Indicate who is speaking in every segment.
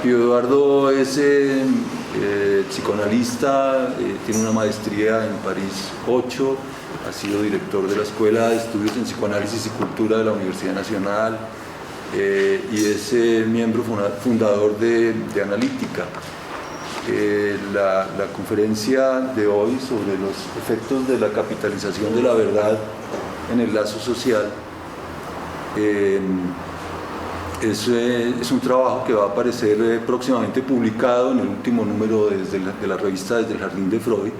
Speaker 1: Pío Eduardo es psicoanalista, tiene una maestría en París 8, ha sido director de la Escuela de Estudios en Psicoanálisis y Cultura de la Universidad Nacional y es miembro fundador de Analítica. La conferencia de hoy sobre los efectos de la capitalización de la verdad en el lazo social es un trabajo que va a aparecer próximamente publicado en el último número de la revista Desde el Jardín de Freud.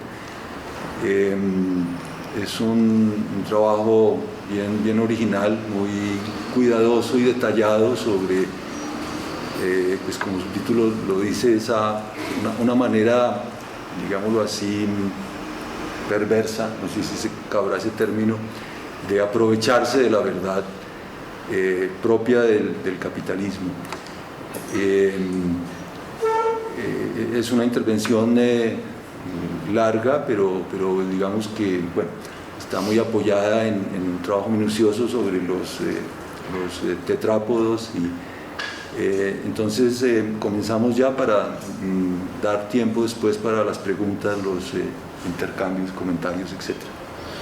Speaker 1: Es un trabajo bien original, muy cuidadoso y detallado sobre, pues como su título lo dice, una manera, digámoslo así, perversa, no sé si se cabrá ese término, de aprovecharse de la verdad propia del capitalismo. Es una intervención larga, pero digamos que bueno, está muy apoyada en un trabajo minucioso sobre los tetrápodos y entonces comenzamos ya para dar tiempo después para las preguntas, los intercambios, comentarios, etc.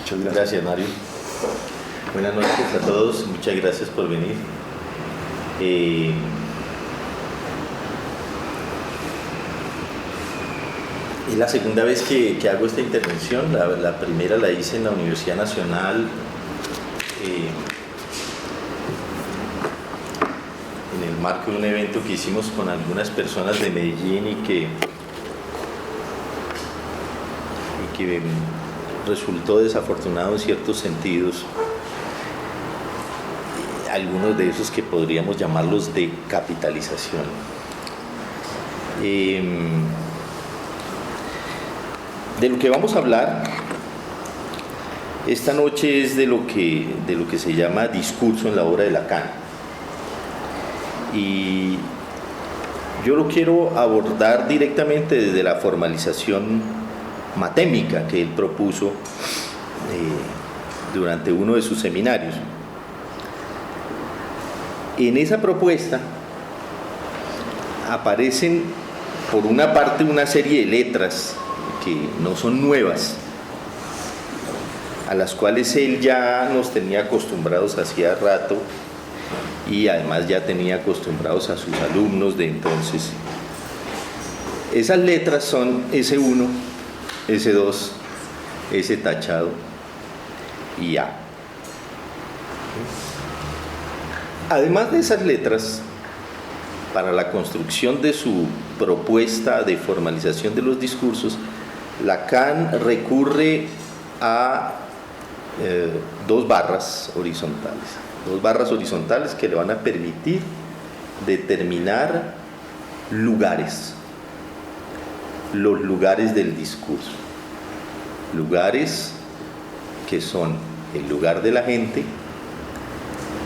Speaker 1: Muchas gracias.
Speaker 2: Gracias, Mario. Buenas noches a todos, muchas gracias por venir. Es la segunda vez que hago esta intervención. La primera la hice en la Universidad Nacional, en el marco de un evento que hicimos con algunas personas de Medellín y que resultó desafortunado en ciertos sentidos. Algunos de esos que podríamos llamarlos de capitalización. De lo que vamos a hablar esta noche es de lo que se llama discurso en la obra de Lacan. Y yo lo quiero abordar directamente desde la formalización matémica que él propuso durante uno de sus seminarios. En esa propuesta aparecen, por una parte, una serie de letras que no son nuevas, a las cuales él ya nos tenía acostumbrados hacía rato y además ya tenía acostumbrados a sus alumnos de entonces. Esas letras son S1, S2, S tachado y A. Además de esas letras, para la construcción de su propuesta de formalización de los discursos, Lacan recurre a dos barras horizontales que le van a permitir determinar lugares, los lugares del discurso, lugares que son el lugar de la gente,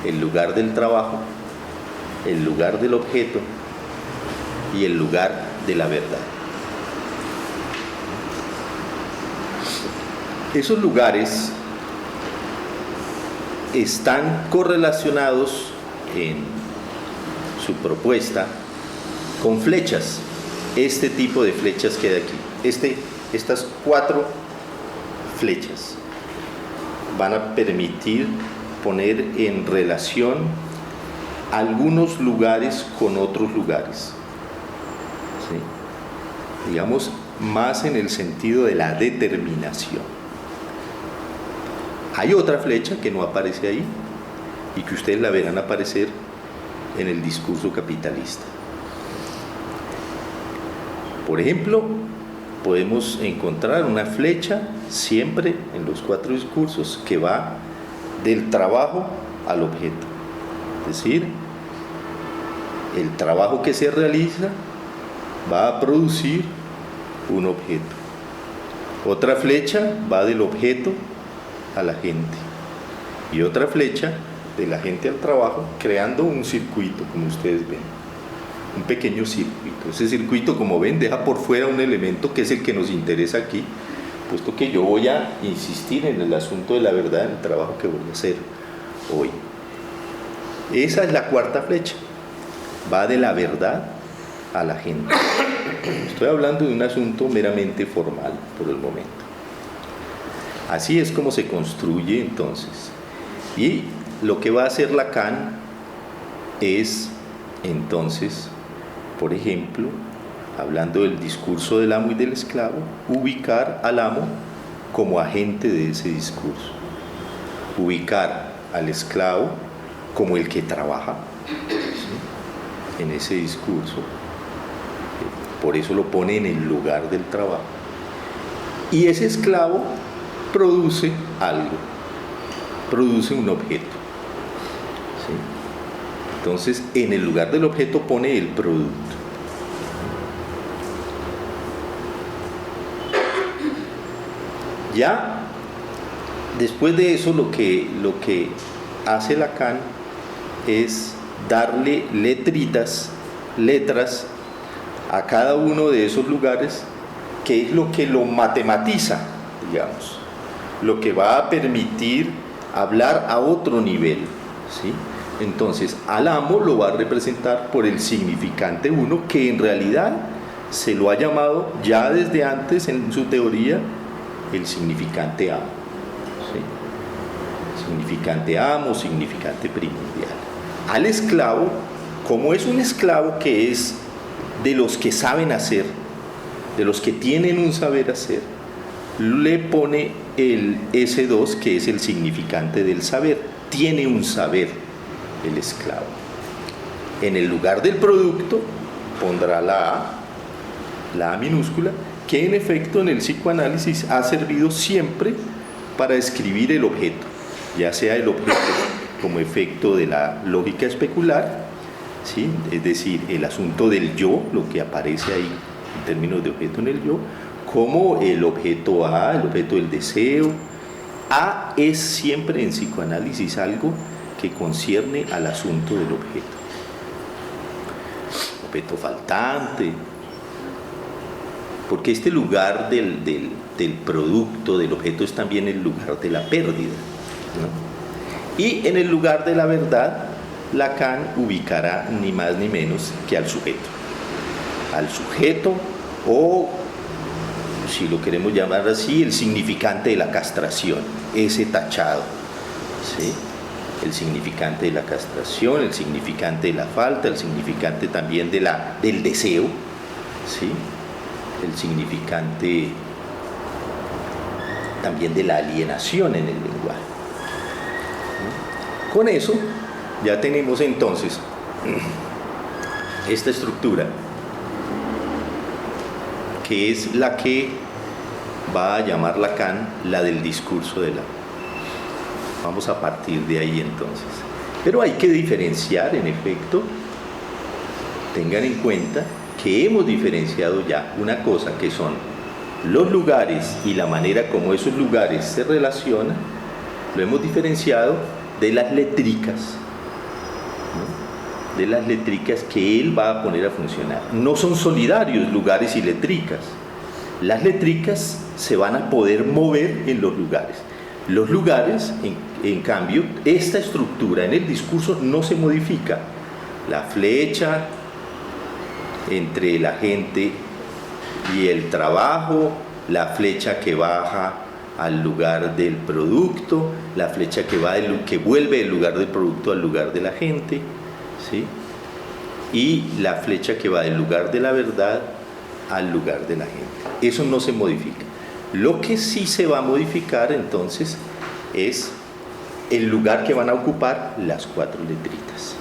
Speaker 2: el lugar del trabajo, el lugar del objeto y el lugar de la verdad. Esos lugares están correlacionados en su propuesta con flechas, este tipo de flechas que hay aquí. Estas 4 flechas van a permitir poner en relación algunos lugares con otros lugares, ¿sí? Digamos, más en el sentido de la determinación. Hay otra flecha que no aparece ahí y que ustedes la verán aparecer en el discurso capitalista. Por ejemplo, podemos encontrar una flecha siempre en los 4 discursos que va del trabajo al objeto, es decir, el trabajo que se realiza va a producir un objeto. Otra flecha va del objeto a la gente y otra flecha de la gente al trabajo, creando un circuito, como ustedes ven, un pequeño circuito. Ese circuito, como ven, deja por fuera un elemento que es el que nos interesa aquí, puesto que yo voy a insistir en el asunto de la verdad en el trabajo que voy a hacer hoy. Esa es la 4ª flecha, va de la verdad a la gente. Estoy hablando de un asunto meramente formal por el momento. Así es como se construye entonces. Y lo que va a hacer Lacan es entonces, por ejemplo, hablando del discurso del amo y del esclavo, ubicar al amo como agente de ese discurso, ubicar al esclavo como el que trabaja, ¿sí?, en ese discurso. Por eso lo pone en el lugar del trabajo. Y ese esclavo produce algo, produce un objeto, ¿sí? Entonces, en el lugar del objeto pone el producto. Ya después de eso, lo que hace Lacan es darle letras a cada uno de esos lugares, que es lo que lo matematiza, digamos, lo que va a permitir hablar a otro nivel, ¿sí? Entonces, al amo lo va a representar por el significante 1, que en realidad se lo ha llamado ya desde antes en su teoría el significante amo, ¿sí? Significante amo, significante primordial. Al esclavo, como es un esclavo que es de los que saben hacer, de los que tienen un saber hacer, le pone el S2, que es el significante del saber. Tiene un saber el esclavo. En el lugar del producto pondrá la A minúscula, que en efecto en el psicoanálisis ha servido siempre para describir el objeto, ya sea el objeto como efecto de la lógica especular, ¿sí?, es decir, el asunto del yo, lo que aparece ahí en términos de objeto en el yo, como el objeto A, el objeto del deseo. A es siempre en psicoanálisis algo que concierne al asunto del objeto. Objeto faltante, porque este lugar del producto, del objeto, es también el lugar de la pérdida, ¿no? Y en el lugar de la verdad, Lacan ubicará ni más ni menos que al sujeto, o, si lo queremos llamar así, el significante de la castración, ese tachado, ¿sí?, el significante de la castración, el significante de la falta, el significante también del deseo, ¿sí?, el significante también de la alienación en el lenguaje. Con eso ya tenemos entonces esta estructura, que es la que va a llamar Lacan la del discurso del amo. Vamos a partir de ahí entonces. Pero hay que diferenciar, en efecto, tengan en cuenta que hemos diferenciado ya una cosa, que son los lugares y la manera como esos lugares se relacionan, lo hemos diferenciado de las letricas, ¿no?, de las letricas que él va a poner a funcionar. No son solidarios lugares y letricas. Las letricas se van a poder mover en los lugares. Los lugares, en cambio, esta estructura en el discurso no se modifica. La flecha entre la gente y el trabajo, la flecha que baja al lugar del producto, la flecha que vuelve del lugar del producto al lugar de la gente, ¿sí?, y la flecha que va del lugar de la verdad al lugar de la gente. Eso no se modifica. Lo que sí se va a modificar entonces es el lugar que van a ocupar las 4 letritas.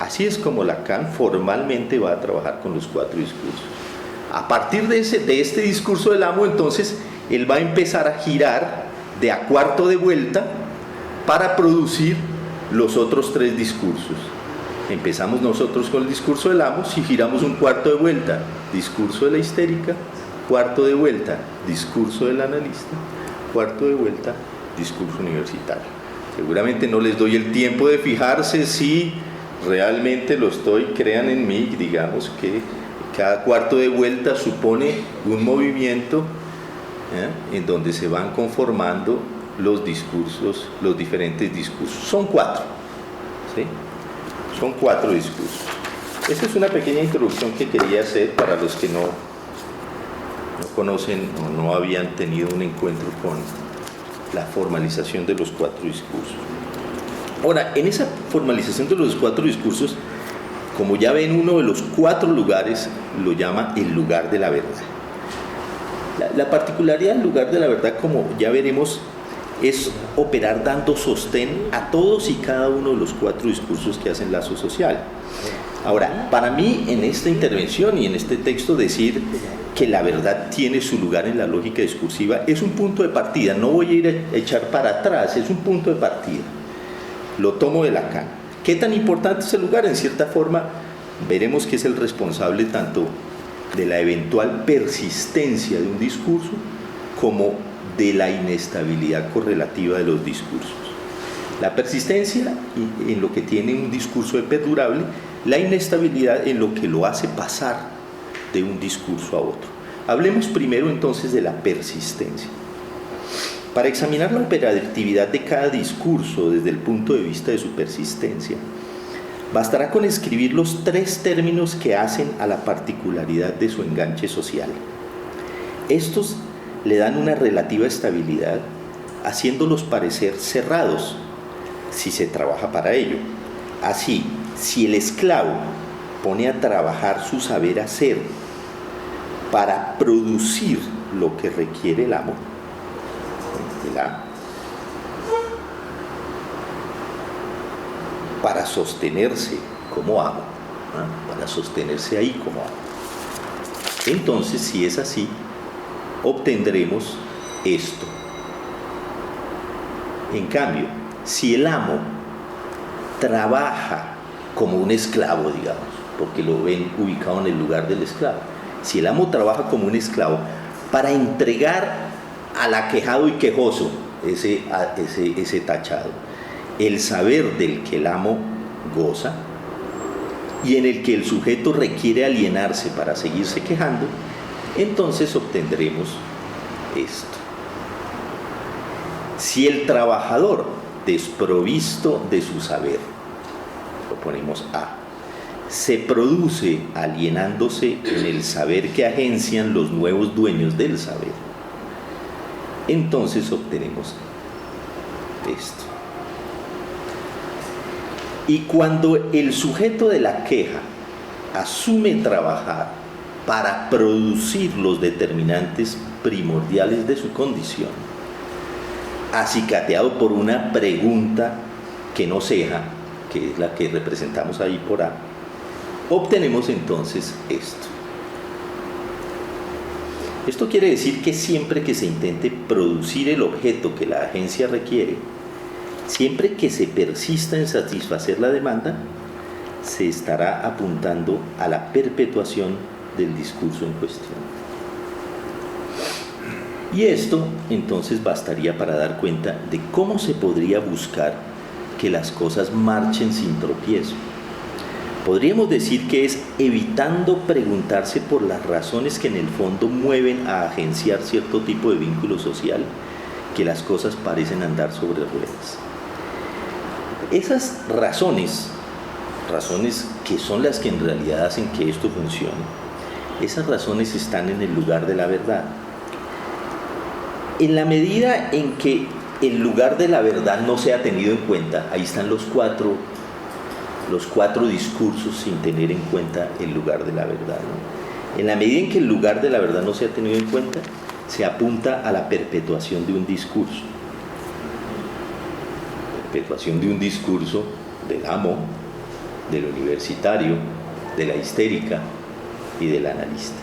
Speaker 2: Así es como Lacan formalmente va a trabajar con los 4 discursos. A partir de este discurso del amo, entonces, él va a empezar a girar de a cuarto de vuelta para producir los otros 3 discursos. Empezamos nosotros con el discurso del amo, si giramos un cuarto de vuelta, discurso de la histérica, cuarto de vuelta, discurso del analista, cuarto de vuelta, discurso universitario. Seguramente no les doy el tiempo de fijarse si realmente lo estoy, crean en mí, digamos que cada cuarto de vuelta supone un movimiento, en donde se van conformando los discursos, los diferentes discursos. Son 4, ¿sí? Son 4 discursos. Esta es una pequeña introducción que quería hacer para los que no conocen o no habían tenido un encuentro con la formalización de los 4 discursos. Ahora, en esa formalización de los 4 discursos, como ya ven, uno de los 4 lugares lo llama el lugar de la verdad. La particularidad del lugar de la verdad, como ya veremos, es operar dando sostén a todos y cada uno de los 4 discursos que hacen lazo social. Ahora, para mí, en esta intervención y en este texto, decir que la verdad tiene su lugar en la lógica discursiva es un punto de partida. No voy a ir a echar para atrás, es un punto de partida. Lo tomo de Lacan. ¿Qué tan importante es el lugar? En cierta forma, veremos que es el responsable tanto de la eventual persistencia de un discurso como de la inestabilidad correlativa de los discursos. La persistencia en lo que tiene un discurso de perdurable, la inestabilidad en lo que lo hace pasar de un discurso a otro. Hablemos primero entonces de la persistencia. Para examinar la operatividad de cada discurso desde el punto de vista de su persistencia, bastará con escribir los 3 términos que hacen a la particularidad de su enganche social. Estos le dan una relativa estabilidad, haciéndolos parecer cerrados, si se trabaja para ello. Así, si el esclavo pone a trabajar su saber hacer para producir lo que requiere el amo, para sostenerse como amo, para sostenerse ahí como amo. Entonces, si es así, obtendremos esto. En cambio, si el amo trabaja como un esclavo, digamos, porque lo ven ubicado en el lugar del esclavo, si el amo trabaja como un esclavo para entregar al aquejado y quejoso, ese tachado, el saber del que el amo goza y en el que el sujeto requiere alienarse para seguirse quejando, entonces obtendremos esto. Si el trabajador, desprovisto de su saber, lo ponemos A, se produce alienándose en el saber que agencian los nuevos dueños del saber, entonces obtenemos esto. Y cuando el sujeto de la queja asume trabajar para producir los determinantes primordiales de su condición, acicateado por una pregunta que no ceja, que es la que representamos ahí por A, obtenemos entonces esto. Esto quiere decir que siempre que se intente producir el objeto que la agencia requiere, siempre que se persista en satisfacer la demanda, se estará apuntando a la perpetuación del discurso en cuestión. Y esto entonces bastaría para dar cuenta de cómo se podría buscar que las cosas marchen sin tropiezo. Podríamos decir que es evitando preguntarse por las razones que en el fondo mueven a agenciar cierto tipo de vínculo social que las cosas parecen andar sobre ruedas. Esas razones que son las que en realidad hacen que esto funcione, esas razones están en el lugar de la verdad. En la medida en que el lugar de la verdad no sea tenido en cuenta, ahí están los cuatro discursos sin tener en cuenta el lugar de la verdad, ¿no? En la medida en que el lugar de la verdad no sea tenido en cuenta, se apunta a la perpetuación de un discurso. Perpetuación de un discurso del amo, del universitario, de la histérica y del analista.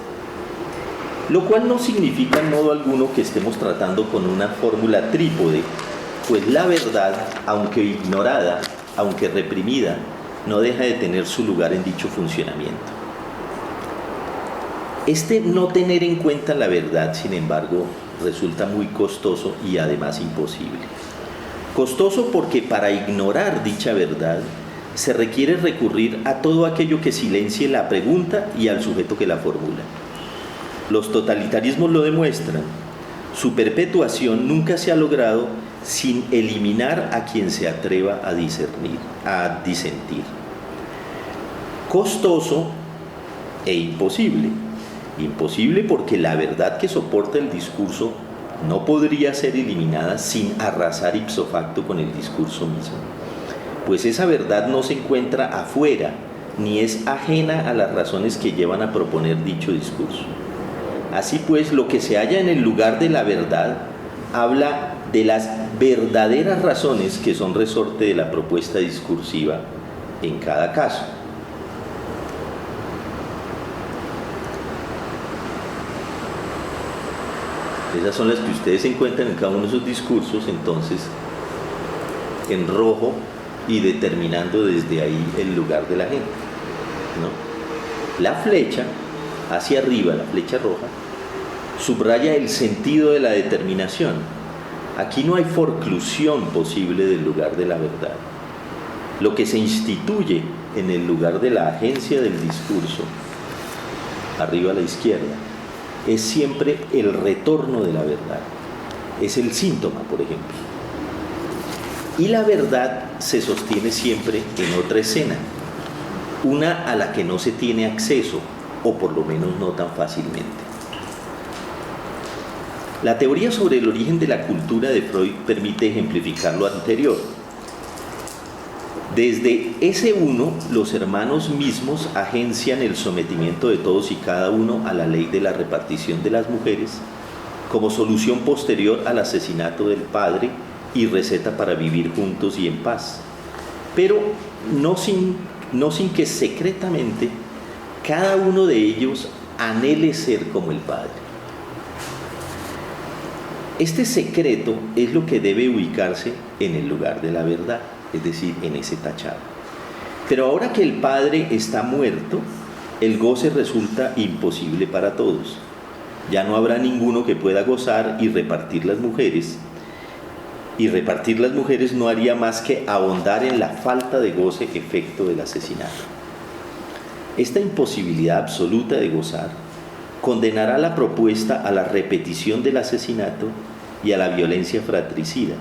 Speaker 2: Lo cual no significa en modo alguno que estemos tratando con una fórmula trípode, pues la verdad, aunque ignorada, aunque reprimida, no deja de tener su lugar en dicho funcionamiento. Este no tener en cuenta la verdad, sin embargo, resulta muy costoso y además imposible. Costoso porque para ignorar dicha verdad se requiere recurrir a todo aquello que silencie la pregunta y al sujeto que la formula. Los totalitarismos lo demuestran. Su perpetuación nunca se ha logrado sin eliminar a quien se atreva a discernir, a disentir. costoso e imposible. Imposible porque la verdad que soporta el discurso no podría ser eliminada sin arrasar ipso facto con el discurso mismo, pues esa verdad no se encuentra afuera ni es ajena a las razones que llevan a proponer dicho discurso. Así pues, lo que se halla en el lugar de la verdad habla de las verdaderas razones que son resorte de la propuesta discursiva en cada caso. Esas son las que ustedes encuentran en cada uno de esos discursos, entonces, en rojo y determinando desde ahí el lugar de la gente, ¿no? La flecha hacia arriba, la flecha roja, subraya el sentido de la determinación. Aquí no hay forclusión posible del lugar de la verdad. Lo que se instituye en el lugar de la agencia del discurso, arriba a la izquierda, es siempre el retorno de la verdad. Es el síntoma, por ejemplo. Y la verdad se sostiene siempre en otra escena, una a la que no se tiene acceso, o por lo menos no tan fácilmente. La teoría sobre el origen de la cultura de Freud permite ejemplificar lo anterior. Desde ese uno, los hermanos mismos agencian el sometimiento de todos y cada uno a la ley de la repartición de las mujeres como solución posterior al asesinato del padre y receta para vivir juntos y en paz, pero no sin que secretamente cada uno de ellos anhele ser como el padre. Este secreto es lo que debe ubicarse en el lugar de la verdad, es decir, en ese tachado. Pero ahora que el padre está muerto, el goce resulta imposible para todos. Ya no habrá ninguno que pueda gozar y repartir las mujeres. Y repartir las mujeres no haría más que ahondar en la falta de goce efecto del asesinato. Esta imposibilidad absoluta de gozar condenará la propuesta a la repetición del asesinato y a la violencia fratricida,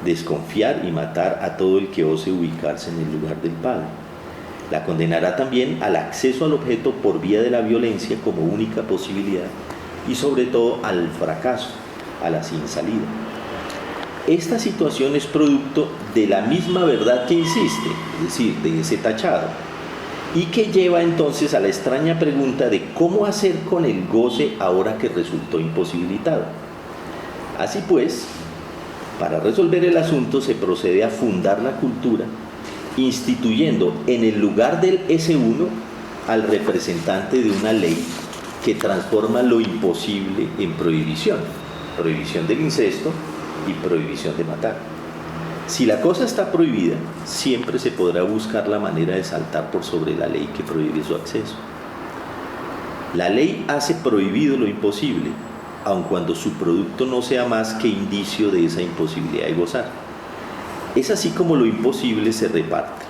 Speaker 2: desconfiar y matar a todo el que ose ubicarse en el lugar del padre. La condenará también al acceso al objeto por vía de la violencia como única posibilidad y sobre todo al fracaso, a la sin salida. Esta situación es producto de la misma verdad que insiste, es decir, de ese tachado, y que lleva entonces a la extraña pregunta de cómo hacer con el goce ahora que resultó imposibilitado. Así pues, para resolver el asunto se procede a fundar la cultura, instituyendo en el lugar del S1 al representante de una ley que transforma lo imposible en prohibición, prohibición del incesto y prohibición de matar. Si la cosa está prohibida, siempre se podrá buscar la manera de saltar por sobre la ley que prohíbe su acceso. La ley hace prohibido lo imposible, aun cuando su producto no sea más que indicio de esa imposibilidad de gozar. Es así como lo imposible se reparte.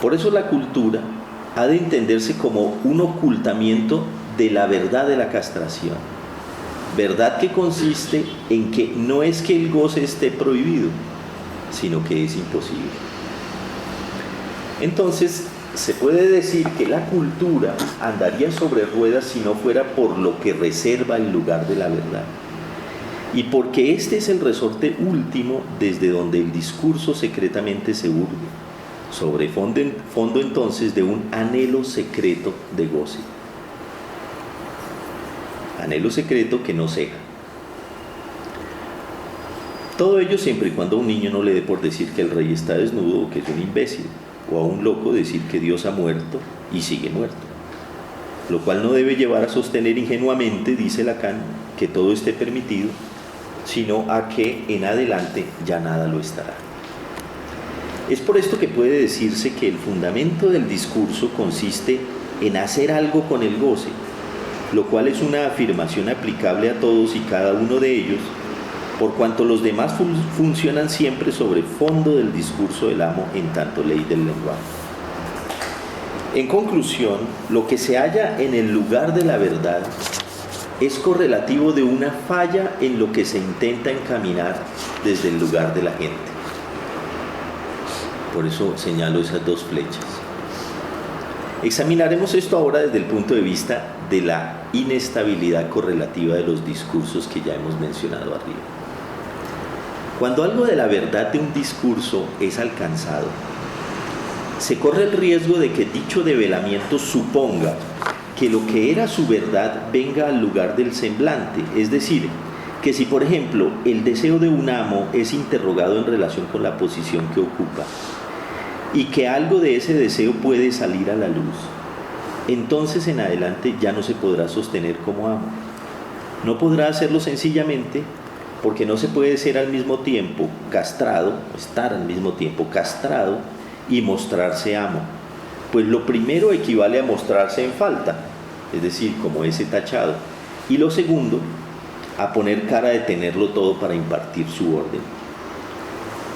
Speaker 2: Por eso la cultura ha de entenderse como un ocultamiento de la verdad de la castración. Verdad que consiste en que no es que el goce esté prohibido, sino que es imposible. Entonces, se puede decir que la cultura andaría sobre ruedas si no fuera por lo que reserva el lugar de la verdad. Y porque este es el resorte último desde donde el discurso secretamente se urge, sobre fondo entonces de un anhelo secreto de goce. Anhelo secreto que no ceja. Todo ello siempre y cuando a un niño no le dé por decir que el rey está desnudo o que es un imbécil, o a un loco decir que Dios ha muerto y sigue muerto. Lo cual no debe llevar a sostener ingenuamente, dice Lacan, que todo esté permitido, sino a que en adelante ya nada lo estará. Es por esto que puede decirse que el fundamento del discurso consiste en hacer algo con el goce, lo cual es una afirmación aplicable a todos y cada uno de ellos, por cuanto los demás funcionan siempre sobre fondo del discurso del amo en tanto ley del lenguaje. En conclusión, lo que se halla en el lugar de la verdad es correlativo de una falla en lo que se intenta encaminar desde el lugar de la gente. Por eso señalo esas dos flechas. Examinaremos esto ahora desde el punto de vista de la inestabilidad correlativa de los discursos que ya hemos mencionado arriba. Cuando algo de la verdad de un discurso es alcanzado, se corre el riesgo de que dicho develamiento suponga que lo que era su verdad venga al lugar del semblante, es decir, que si por ejemplo el deseo de un amo es interrogado en relación con la posición que ocupa y que algo de ese deseo puede salir a la luz, entonces en adelante ya no se podrá sostener como amo. No podrá hacerlo sencillamente porque no se puede ser al mismo tiempo castrado, estar al mismo tiempo castrado y mostrarse amo, pues lo primero equivale a mostrarse en falta, es decir, como ese tachado, y lo segundo, a poner cara de tenerlo todo para impartir su orden.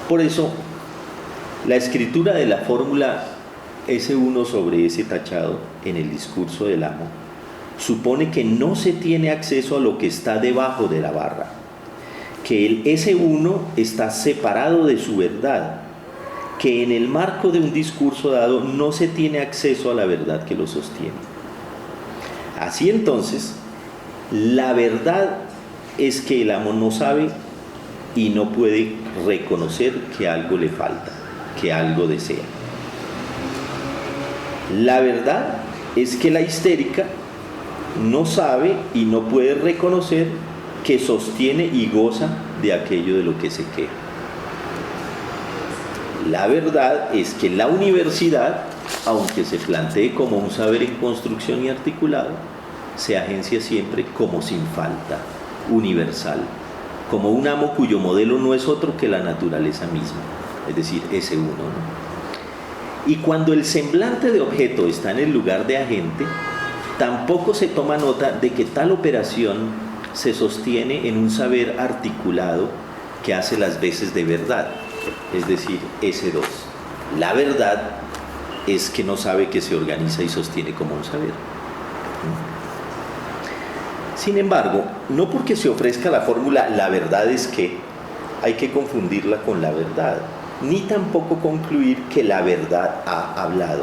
Speaker 2: Por eso, la escritura de la fórmula S1 sobre ese tachado en el discurso del amo supone que no se tiene acceso a lo que está debajo de la barra, que el S1 está separado de su verdad, que en el marco de un discurso dado no se tiene acceso a la verdad que lo sostiene. Así entonces, la verdad es que el amo no sabe y no puede reconocer que algo le falta, que algo desea. La verdad es que la histérica no sabe y no puede reconocer que sostiene y goza de aquello de lo que se queja. La verdad es que la universidad, aunque se plantee como un saber en construcción y articulado, se agencia siempre como sin falta, universal, como un amo cuyo modelo no es otro que la naturaleza misma, es decir, ese uno, ¿no? Y cuando el semblante de objeto está en el lugar de agente, tampoco se toma nota de que tal operación se sostiene en un saber articulado que hace las veces de verdad, es decir, S2. La verdad es que no sabe que se organiza y sostiene como un saber. Sin embargo, no porque se ofrezca la fórmula la verdad es que, hay que confundirla con la verdad, ni tampoco concluir que la verdad ha hablado.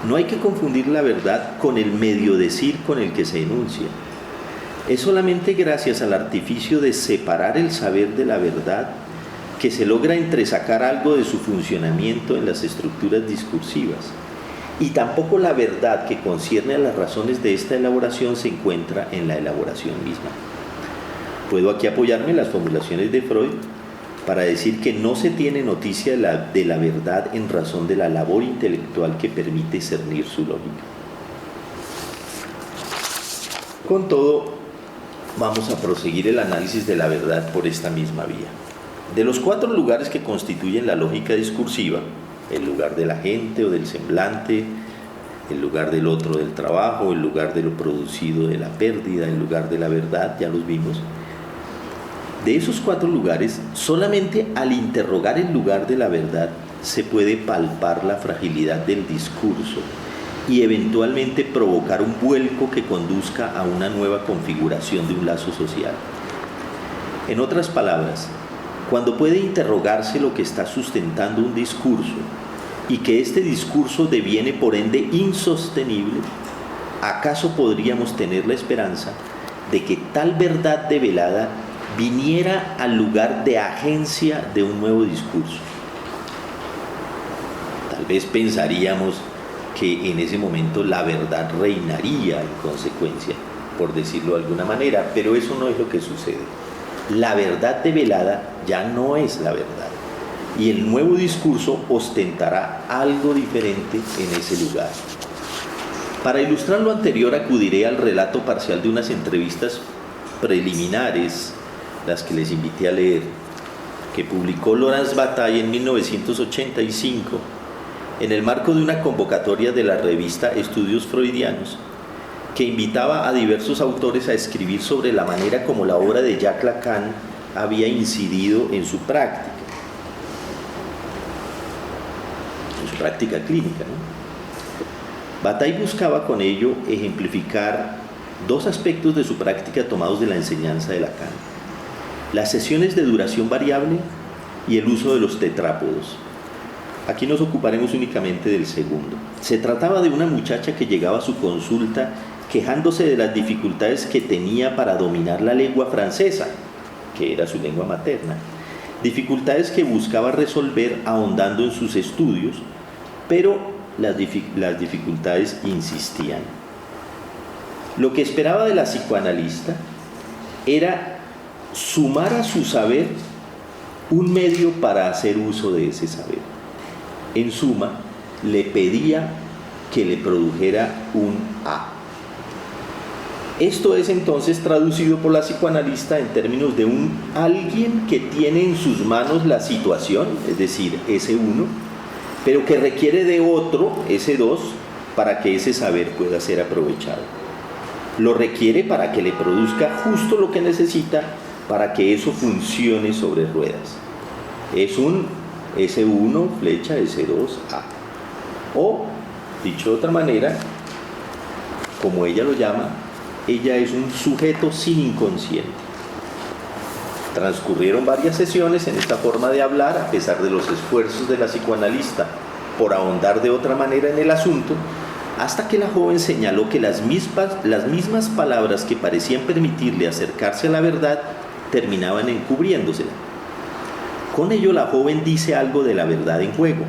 Speaker 2: No hay que confundir la verdad con el medio decir con el que se enuncia. Es solamente gracias al artificio de separar el saber de la verdad que se logra entresacar algo de su funcionamiento en las estructuras discursivas. Y tampoco la verdad que concierne a las razones de esta elaboración se encuentra en la elaboración misma. Puedo aquí apoyarme en las formulaciones de Freud para decir que no se tiene noticia de la verdad en razón de la labor intelectual que permite cernir su lógica. Con todo, vamos a proseguir el análisis de la verdad por esta misma vía. De los 4 lugares que constituyen la lógica discursiva, el lugar de la gente o del semblante, el lugar del otro del trabajo, el lugar de lo producido de la pérdida, el lugar de la verdad, ya los vimos. De esos 4 lugares, solamente al interrogar el lugar de la verdad se puede palpar la fragilidad del discurso y eventualmente provocar un vuelco que conduzca a una nueva configuración de un lazo social. En otras palabras, cuando puede interrogarse lo que está sustentando un discurso y que este discurso deviene por ende insostenible, ¿acaso podríamos tener la esperanza de que tal verdad develada viniera al lugar de agencia de un nuevo discurso? Tal vez pensaríamos que en ese momento la verdad reinaría en consecuencia, por decirlo de alguna manera, pero eso no es lo que sucede. La verdad develada ya no es la verdad, y el nuevo discurso ostentará algo diferente en ese lugar. Para ilustrar lo anterior acudiré al relato parcial de unas entrevistas preliminares, las que les invité a leer, que publicó Laurence Bataille en 1985 en el marco de una convocatoria de la revista Estudios Freudianos, que invitaba a diversos autores a escribir sobre la manera como la obra de Jacques Lacan había incidido en su práctica clínica, ¿no? Bataille buscaba con ello ejemplificar 2 aspectos de su práctica tomados de la enseñanza de Lacan: las sesiones de duración variable y el uso de los tetrápodos. Aquí nos ocuparemos únicamente del segundo. Se trataba de una muchacha que llegaba a su consulta quejándose de las dificultades que tenía para dominar la lengua francesa, que era su lengua materna. Dificultades que buscaba resolver ahondando en sus estudios, pero las dificultades insistían. Lo que esperaba de la psicoanalista era sumar a su saber un medio para hacer uso de ese saber. En suma, le pedía que le produjera un A. Esto es entonces traducido por la psicoanalista en términos de un alguien que tiene en sus manos la situación, es decir, ese uno, pero que requiere de otro, ese dos, para que ese saber pueda ser aprovechado. Lo requiere para que le produzca justo lo que necesita para que eso funcione sobre ruedas. Es un S1, flecha, S2, A. O, dicho de otra manera, como ella lo llama, ella es un sujeto sin inconsciente. Transcurrieron varias sesiones en esta forma de hablar, a pesar de los esfuerzos de la psicoanalista por ahondar de otra manera en el asunto, hasta que la joven señaló que las mismas palabras que parecían permitirle acercarse a la verdad terminaban encubriéndosela. Con ello la joven dice algo de la verdad en juego,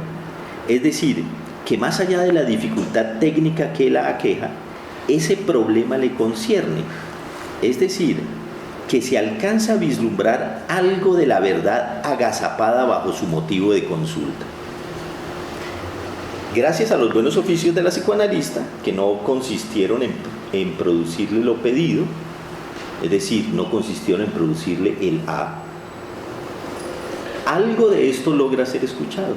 Speaker 2: es decir, que más allá de la dificultad técnica que la aqueja, ese problema le concierne, es decir, que se alcanza a vislumbrar algo de la verdad agazapada bajo su motivo de consulta. Gracias a los buenos oficios de la psicoanalista, que no consistieron en producirle lo pedido, es decir, no consistieron en producirle el A, algo de esto logra ser escuchado.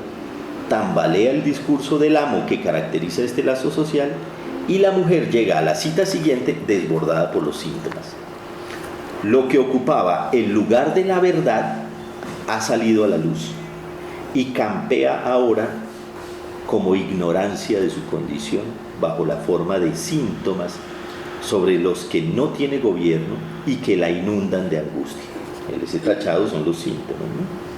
Speaker 2: Tambalea el discurso del amo que caracteriza este lazo social y la mujer llega a la cita siguiente desbordada por los síntomas. Lo que ocupaba el lugar de la verdad ha salido a la luz y campea ahora como ignorancia de su condición bajo la forma de síntomas sobre los que no tiene gobierno y que la inundan de angustia. Ese tachado son los síntomas, ¿no?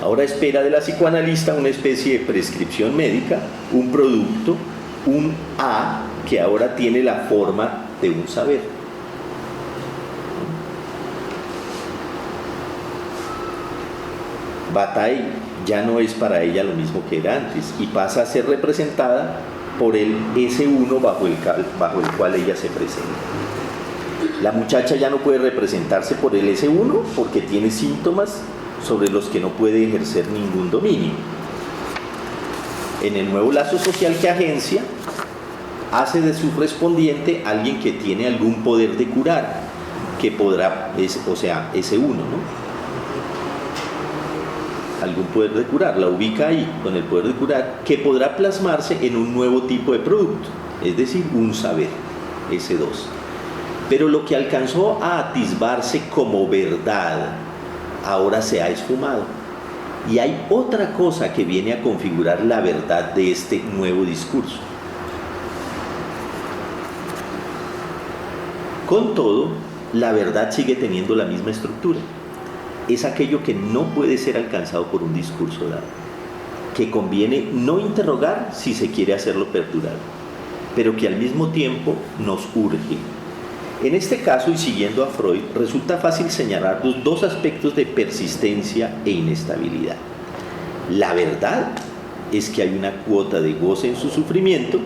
Speaker 2: Ahora espera de la psicoanalista una especie de prescripción médica, un producto, un A que ahora tiene la forma de un saber. Bataille ya no es para ella lo mismo que era antes y pasa a ser representada por el S1 bajo el cual ella se presenta. La muchacha ya no puede representarse por el S1 porque tiene síntomas sobre los que no puede ejercer ningún dominio. En el nuevo lazo social que agencia, hace de su respondiente alguien que tiene algún poder de curar, que podrá, o sea, ese uno, ¿no? Algún poder de curar, la ubica ahí con el poder de curar, que podrá plasmarse en un nuevo tipo de producto, es decir, un saber, ese dos. Pero lo que alcanzó a atisbarse como verdad, ahora se ha esfumado. Y hay otra cosa que viene a configurar la verdad de este nuevo discurso. Con todo, la verdad sigue teniendo la misma estructura. Es aquello que no puede ser alcanzado por un discurso dado, que conviene no interrogar si se quiere hacerlo perdurar, pero que al mismo tiempo nos urge. En este caso, y siguiendo a Freud, resulta fácil señalar los dos aspectos de persistencia e inestabilidad. La verdad es que hay una cuota de goce en su sufrimiento,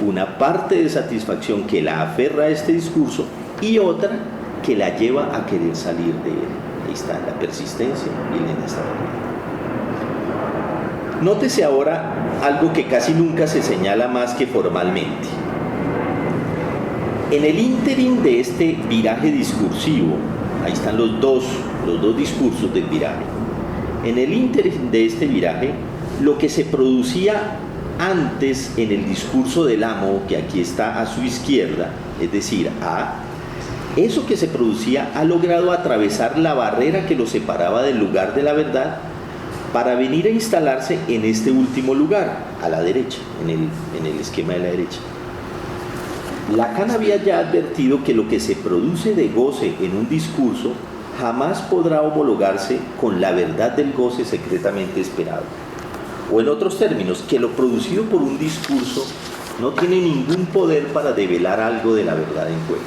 Speaker 2: una parte de satisfacción que la aferra a este discurso y otra que la lleva a querer salir de él. Ahí está la persistencia y la inestabilidad. Nótese ahora algo que casi nunca se señala más que formalmente. En el ínterin de este viraje discursivo, ahí están los dos discursos del viraje. En el ínterin de este viraje, lo que se producía antes en el discurso del amo, que aquí está a su izquierda, es decir, A, eso que se producía ha logrado atravesar la barrera que lo separaba del lugar de la verdad para venir a instalarse en este último lugar, a la derecha, en el esquema de la derecha. Lacan había ya advertido que lo que se produce de goce en un discurso jamás podrá homologarse con la verdad del goce secretamente esperado. O en otros términos, que lo producido por un discurso no tiene ningún poder para develar algo de la verdad en juego.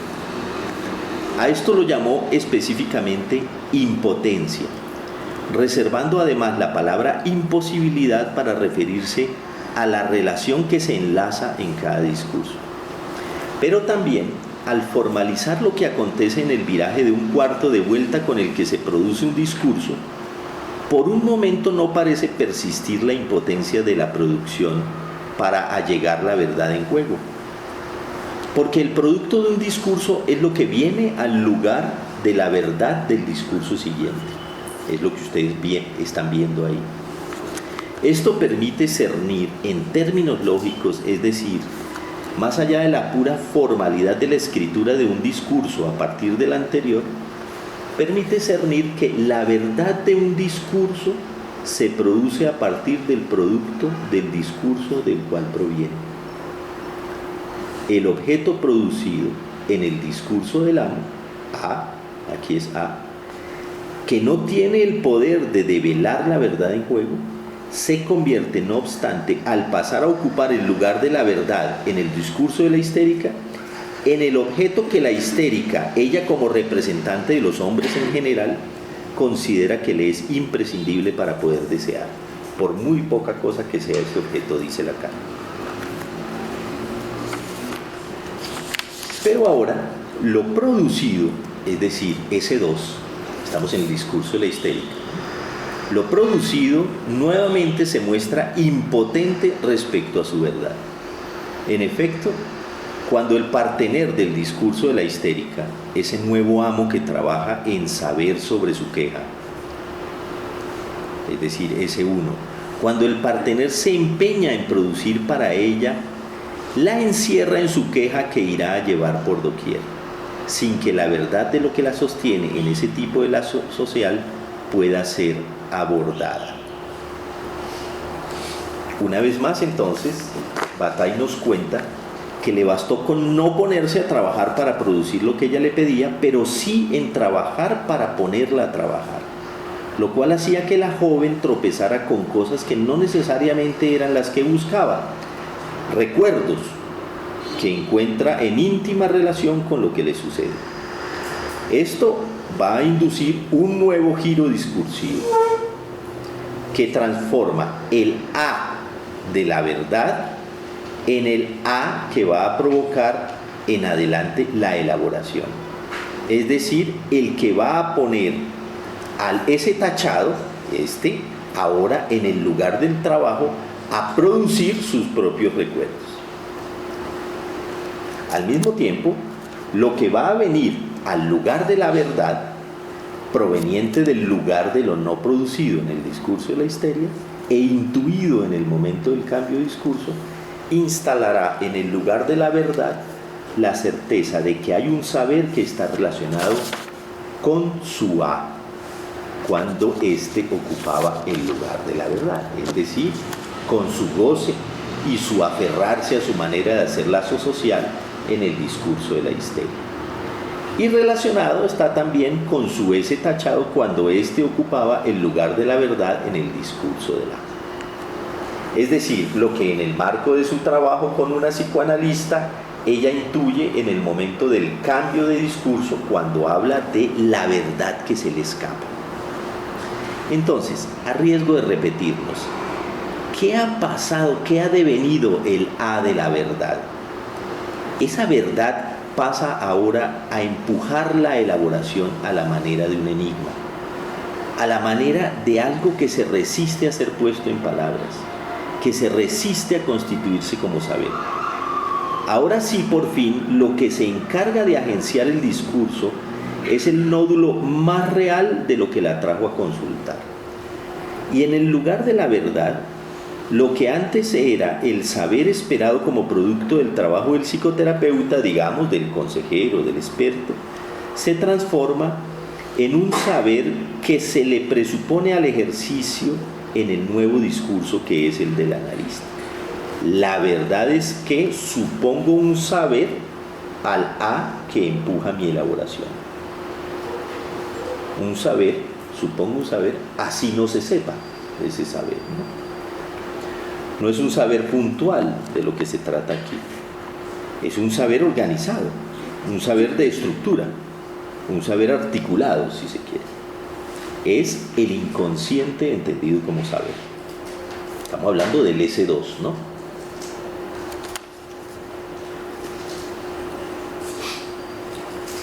Speaker 2: A esto lo llamó específicamente impotencia, reservando además la palabra imposibilidad para referirse a la relación que se enlaza en cada discurso. Pero también, al formalizar lo que acontece en el viraje de un cuarto de vuelta con el que se produce un discurso, por un momento no parece persistir la impotencia de la producción para allegar la verdad en juego. Porque el producto de un discurso es lo que viene al lugar de la verdad del discurso siguiente. Es lo que ustedes están viendo ahí. Esto permite cernir en términos lógicos, es decir, más allá de la pura formalidad de la escritura de un discurso a partir del anterior, permite cernir que la verdad de un discurso se produce a partir del producto del discurso del cual proviene. El objeto producido en el discurso del amo, A, aquí es A, que no tiene el poder de develar la verdad en juego, se convierte, no obstante, al pasar a ocupar el lugar de la verdad en el discurso de la histérica, en el objeto que la histérica, ella como representante de los hombres en general, considera que le es imprescindible para poder desear, por muy poca cosa que sea ese objeto, dice Lacan. Pero ahora, lo producido, es decir, ese 2, estamos en el discurso de la histérica, lo producido nuevamente se muestra impotente respecto a su verdad. En efecto, cuando el partener del discurso de la histérica, ese nuevo amo que trabaja en saber sobre su queja, es decir, ese 1, cuando el partener se empeña en producir para ella, la encierra en su queja que irá a llevar por doquier, sin que la verdad de lo que la sostiene en ese tipo de lazo social pueda ser abordada. Una vez más, entonces, Bataille nos cuenta que le bastó con no ponerse a trabajar para producir lo que ella le pedía, pero sí en trabajar para ponerla a trabajar, lo cual hacía que la joven tropezara con cosas que no necesariamente eran las que buscaba, recuerdos que encuentra en íntima relación con lo que le sucede. Esto va a inducir un nuevo giro discursivo que transforma el A de la verdad en el A que va a provocar en adelante la elaboración. Es decir, el que va a poner ese tachado, ahora en el lugar del trabajo, a producir sus propios recuerdos. Al mismo tiempo, lo que va a venir al lugar de la verdad, proveniente del lugar de lo no producido en el discurso de la histeria e intuido en el momento del cambio de discurso, instalará en el lugar de la verdad la certeza de que hay un saber que está relacionado con su A, cuando éste ocupaba el lugar de la verdad, es decir, con su goce y su aferrarse a su manera de hacer lazo social en el discurso de la histeria. Y relacionado está también con su ese tachado cuando éste ocupaba el lugar de la verdad en el discurso del amo. Es decir, lo que en el marco de su trabajo con una psicoanalista ella intuye en el momento del cambio de discurso cuando habla de la verdad que se le escapa. Entonces, a riesgo de repetirnos, ¿qué ha pasado? ¿Qué ha devenido el A de la verdad? Esa verdad pasa ahora a empujar la elaboración a la manera de un enigma, a la manera de algo que se resiste a ser puesto en palabras, que se resiste a constituirse como saber. Ahora sí, por fin, lo que se encarga de agenciar el discurso es el nódulo más real de lo que la trajo a consultar. Y en el lugar de la verdad, lo que antes era el saber esperado como producto del trabajo del psicoterapeuta, digamos, del consejero, del experto, se transforma en un saber que se le presupone al ejercicio en el nuevo discurso que es el del analista. La verdad es que supongo un saber al A que empuja mi elaboración. Un saber, supongo un saber, así no se sepa ese saber, ¿no? No es un saber puntual de lo que se trata aquí. Es un saber organizado, un saber de estructura, un saber articulado, si se quiere. Es el inconsciente entendido como saber. Estamos hablando del S2, ¿no?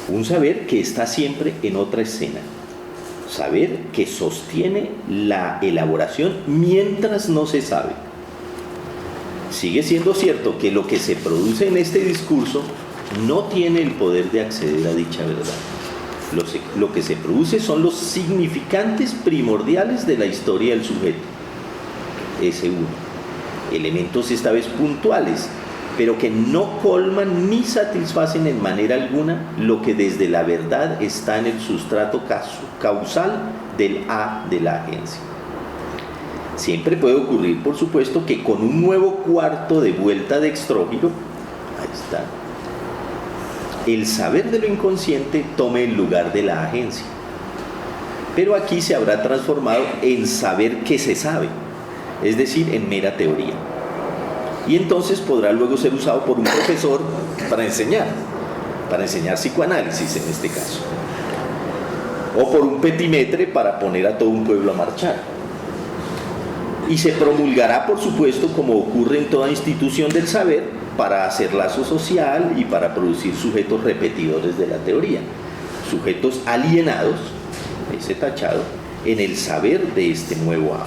Speaker 2: Un saber que está siempre en otra escena. Saber que sostiene la elaboración mientras no se sabe. Sigue siendo cierto que lo que se produce en este discurso no tiene el poder de acceder a dicha verdad. Lo que se produce son los significantes primordiales de la historia del sujeto. S1. Elementos esta vez puntuales, pero que no colman ni satisfacen en manera alguna lo que desde la verdad está en el sustrato causal del A de la agencia. Siempre puede ocurrir, por supuesto, que con un nuevo cuarto de vuelta de extrógiro, ahí está, el saber de lo inconsciente tome el lugar de la agencia. Pero aquí se habrá transformado en saber que se sabe, es decir, en mera teoría. Y entonces podrá luego ser usado por un profesor para enseñar psicoanálisis en este caso, o por un petimetre para poner a todo un pueblo a marchar. Y se promulgará, por supuesto, como ocurre en toda institución del saber, para hacer lazo social y para producir sujetos repetidores de la teoría, sujetos alienados, ese tachado, en el saber de este nuevo amo.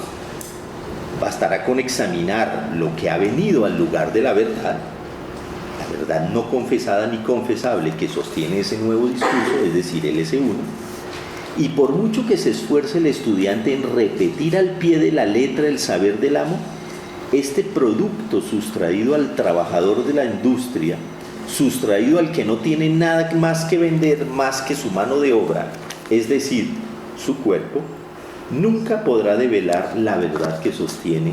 Speaker 2: Bastará con examinar lo que ha venido al lugar de la verdad no confesada ni confesable que sostiene ese nuevo discurso, es decir, el S1, y por mucho que se esfuerce el estudiante en repetir al pie de la letra el saber del amo, este producto sustraído al trabajador de la industria, sustraído al que no tiene nada más que vender más que su mano de obra, es decir, su cuerpo, nunca podrá develar la verdad que sostiene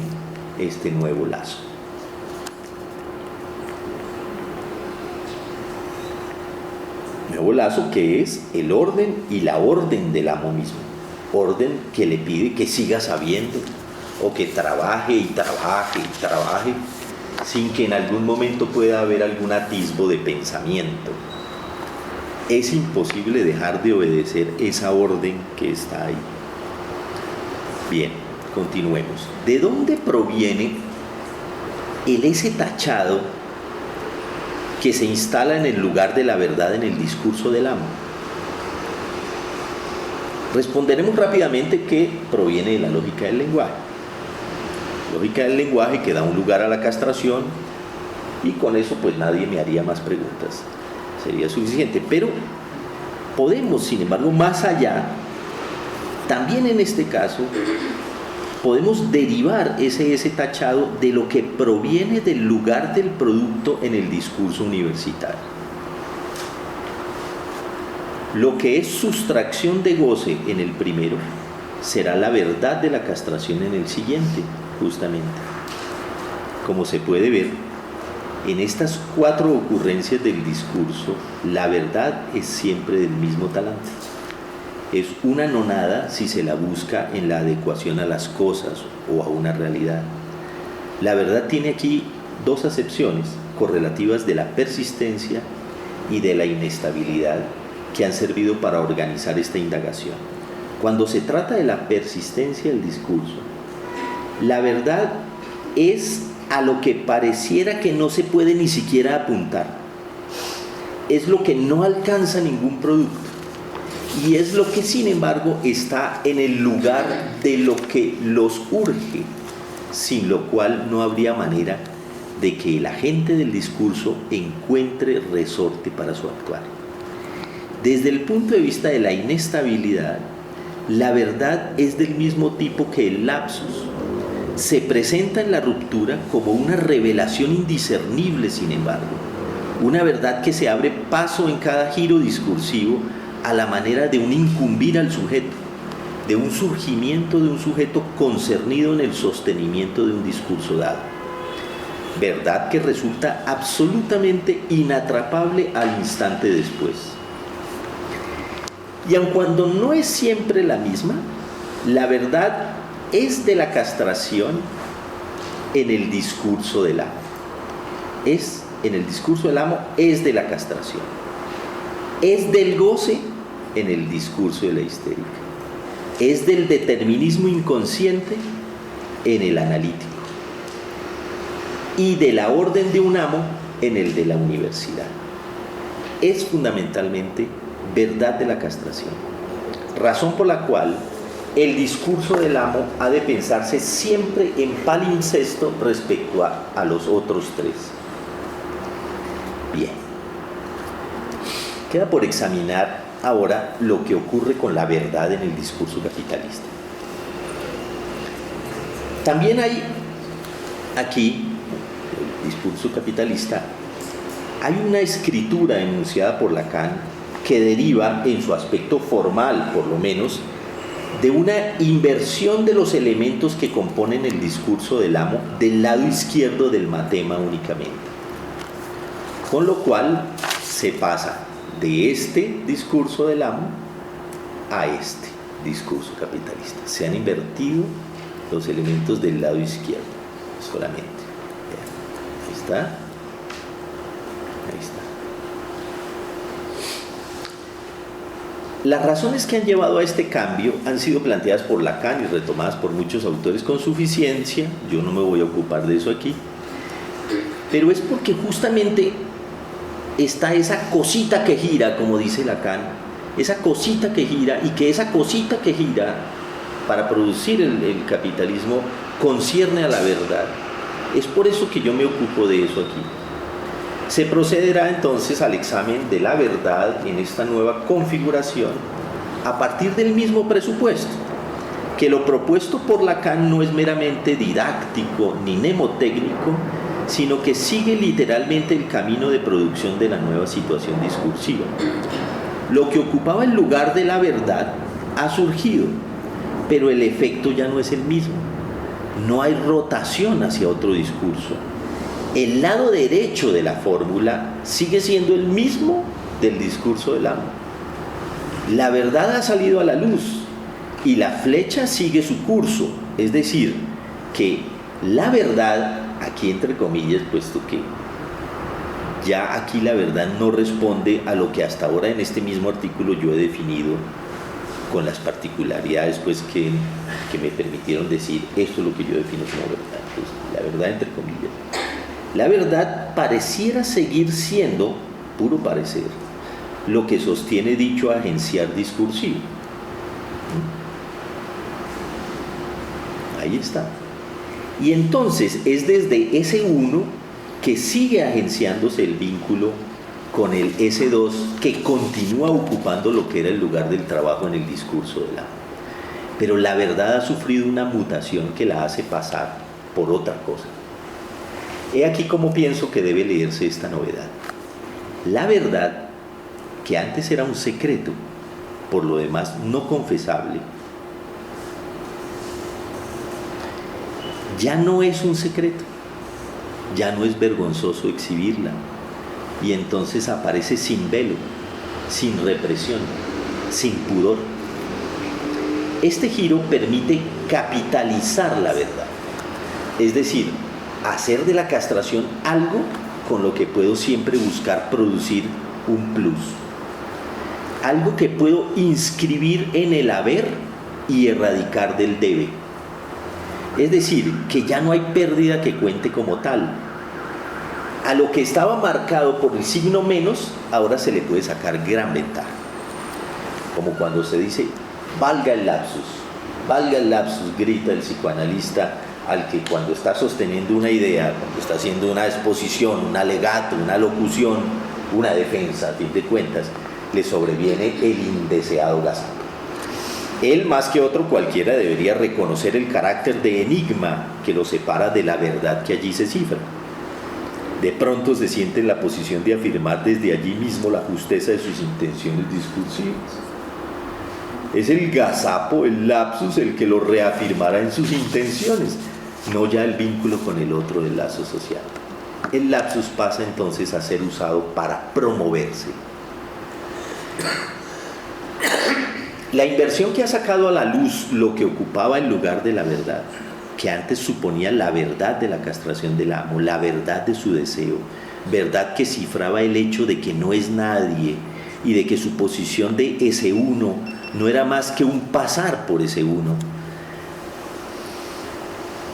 Speaker 2: este nuevo lazo. Nuevo lazo que es el orden y la orden del amo mismo. Orden que le pide que siga sabiendo, o que trabaje y trabaje y trabaje, sin que en algún momento pueda haber algún atisbo de pensamiento. Es imposible dejar de obedecer esa orden que está ahí. Bien, continuemos. ¿De dónde proviene el S tachado que se instala en el lugar de la verdad en el discurso del amo? Responderemos rápidamente que proviene de la lógica del lenguaje. Lógica del lenguaje que da un lugar a la castración, y con eso pues nadie me haría más preguntas, sería suficiente. Pero podemos, sin embargo, más allá, también en este caso, podemos derivar ese S tachado de lo que proviene del lugar del producto en el discurso universitario. Lo que es sustracción de goce en el primero será la verdad de la castración en el siguiente, justamente. Como se puede ver, en estas 4 ocurrencias del discurso, la verdad es siempre del mismo talante. Es una nonada si se la busca en la adecuación a las cosas o a una realidad. La verdad tiene aquí 2 acepciones correlativas de la persistencia y de la inestabilidad que han servido para organizar esta indagación. Cuando se trata de la persistencia del discurso, la verdad es a lo que pareciera que no se puede ni siquiera apuntar. Es lo que no alcanza ningún producto. Y es lo que, sin embargo, está en el lugar de lo que los urge, sin lo cual no habría manera de que el agente del discurso encuentre resorte para su actuar. Desde el punto de vista de la inestabilidad, la verdad es del mismo tipo que el lapsus. Se presenta en la ruptura como una revelación indiscernible, sin embargo, una verdad que se abre paso en cada giro discursivo a la manera de un incumbir al sujeto, de un surgimiento de un sujeto concernido en el sostenimiento de un discurso dado. Verdad que resulta absolutamente inatrapable al instante después. Y aun cuando no es siempre la misma, la verdad es de la castración en el discurso del amo. En el discurso del amo es de la castración. Es del goce en el discurso de la histérica. Es del determinismo inconsciente en el analítico. Y de la orden de un amo en el de la universidad. Es fundamentalmente verdad de la castración. Razón por la cual el discurso del amo ha de pensarse siempre en palincesto respecto a los otros tres. Bien. Queda por examinar ahora lo que ocurre con la verdad en el discurso capitalista. También hay aquí, el discurso capitalista, hay una escritura enunciada por Lacan que deriva, en su aspecto formal por lo menos, de una inversión de los elementos que componen el discurso del amo del lado izquierdo del matema únicamente. Con lo cual se pasa de este discurso del amo a este discurso capitalista. Se han invertido los elementos del lado izquierdo solamente. Ahí está. Ahí está. Las razones que han llevado a este cambio han sido planteadas por Lacan y retomadas por muchos autores con suficiencia. Yo no me voy a ocupar de eso aquí. Pero es porque justamente está esa cosita que gira, como dice Lacan, esa cosita que gira, y que esa cosita que gira para producir el capitalismo concierne a la verdad. Es por eso que yo me ocupo de eso aquí. Se procederá entonces al examen de la verdad en esta nueva configuración a partir del mismo presupuesto, que lo propuesto por Lacan no es meramente didáctico ni mnemotécnico, sino que sigue literalmente el camino de producción de la nueva situación discursiva. Lo que ocupaba el lugar de la verdad ha surgido, pero el efecto ya no es el mismo. No hay rotación hacia otro discurso. El lado derecho de la fórmula sigue siendo el mismo del discurso del amo. La verdad ha salido a la luz y la flecha sigue su curso, es decir, que la verdad, aquí entre comillas, puesto que ya aquí la verdad no responde a lo que hasta ahora en este mismo artículo yo he definido con las particularidades pues que me permitieron decir esto es lo que yo defino como verdad. Pues, la verdad entre comillas. La verdad pareciera seguir siendo, puro parecer, lo que sostiene dicho agenciar discursivo. Ahí está. Y entonces es desde ese uno que sigue agenciándose el vínculo con el S2 que continúa ocupando lo que era el lugar del trabajo en el discurso del amo. Pero la verdad ha sufrido una mutación que la hace pasar por otra cosa. He aquí cómo pienso que debe leerse esta novedad. La verdad, que antes era un secreto, por lo demás no confesable, ya no es un secreto, ya no es vergonzoso exhibirla, y entonces aparece sin velo, sin represión, sin pudor. Este giro permite capitalizar la verdad, es decir, hacer de la castración algo con lo que puedo siempre buscar producir un plus, algo que puedo inscribir en el haber y erradicar del debe. Es decir, que ya no hay pérdida que cuente como tal. A lo que estaba marcado por el signo menos, ahora se le puede sacar gran ventaja. Como cuando se dice, valga el lapsus, grita el psicoanalista al que cuando está sosteniendo una idea, cuando está haciendo una exposición, un alegato, una locución, una defensa, a fin de cuentas, le sobreviene el indeseado gazapo. Él, más que otro cualquiera, debería reconocer el carácter de enigma que lo separa de la verdad que allí se cifra. De pronto se siente en la posición de afirmar desde allí mismo la justeza de sus intenciones discursivas. Es el gazapo, el lapsus, el que lo reafirmará en sus intenciones, no ya el vínculo con el otro del lazo social. El lapsus pasa entonces a ser usado para promoverse. La inversión que ha sacado a la luz lo que ocupaba el lugar de la verdad, que antes suponía la verdad de la castración del amo, la verdad de su deseo, verdad que cifraba el hecho de que no es nadie y de que su posición de ese uno no era más que un pasar por ese uno,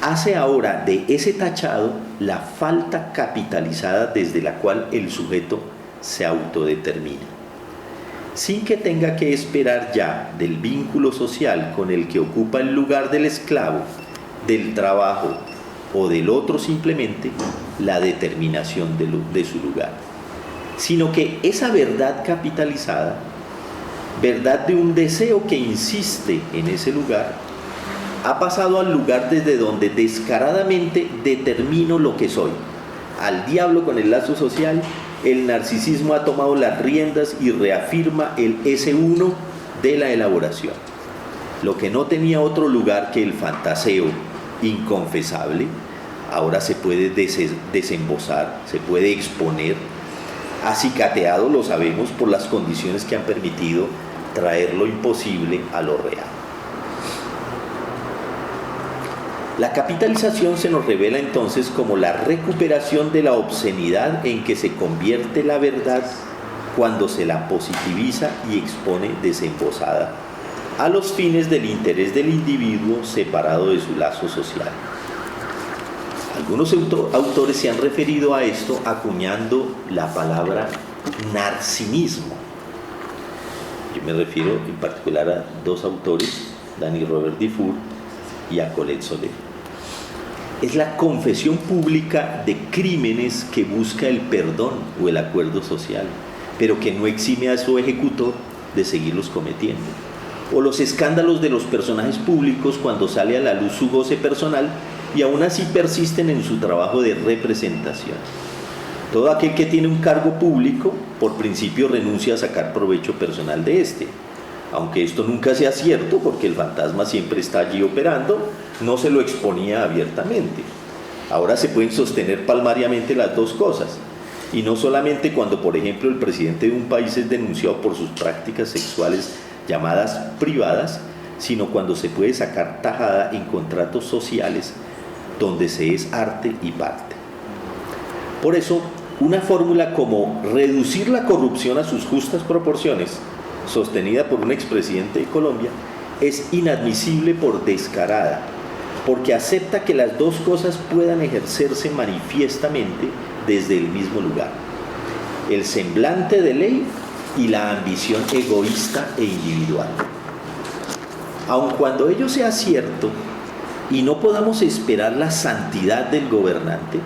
Speaker 2: hace ahora de ese tachado la falta capitalizada desde la cual el sujeto se autodetermina, sin que tenga que esperar ya del vínculo social con el que ocupa el lugar del esclavo, del trabajo o del otro simplemente la determinación de su lugar, sino que esa verdad capitalizada, verdad de un deseo que insiste en ese lugar, ha pasado al lugar desde donde descaradamente determino lo que soy. Al diablo con el lazo social, el narcisismo ha tomado las riendas y reafirma el ese uno de la elaboración. Lo que no tenía otro lugar que el fantaseo inconfesable, ahora se puede desembozar, se puede exponer, acicateado, lo sabemos, por las condiciones que han permitido traer lo imposible a lo real. La capitalización se nos revela entonces como la recuperación de la obscenidad en que se convierte la verdad cuando se la positiviza y expone desembozada a los fines del interés del individuo separado de su lazo social. Algunos autores se han referido a esto acuñando la palabra narcinismo. Yo me refiero en particular a dos autores, Danny Robert Dufour y a Colette Soler. Es la confesión pública de crímenes que busca el perdón o el acuerdo social, pero que no exime a su ejecutor de seguirlos cometiendo. O los escándalos de los personajes públicos cuando sale a la luz su goce personal y aún así persisten en su trabajo de representación. Todo aquel que tiene un cargo público, por principio renuncia a sacar provecho personal de este. Aunque esto nunca sea cierto, porque el fantasma siempre está allí operando, no se lo exponía abiertamente. Ahora se pueden sostener palmariamente las dos cosas, y no solamente cuando, por ejemplo, el presidente de un país es denunciado por sus prácticas sexuales llamadas privadas, sino cuando se puede sacar tajada en contratos sociales donde se es arte y parte. Por eso, una fórmula como reducir la corrupción a sus justas proporciones, sostenida por un expresidente de Colombia, es inadmisible por descarada, porque acepta que las dos cosas puedan ejercerse manifiestamente desde el mismo lugar: el semblante de ley y la ambición egoísta e individual. Aun cuando ello sea cierto y no podamos esperar la santidad del gobernante,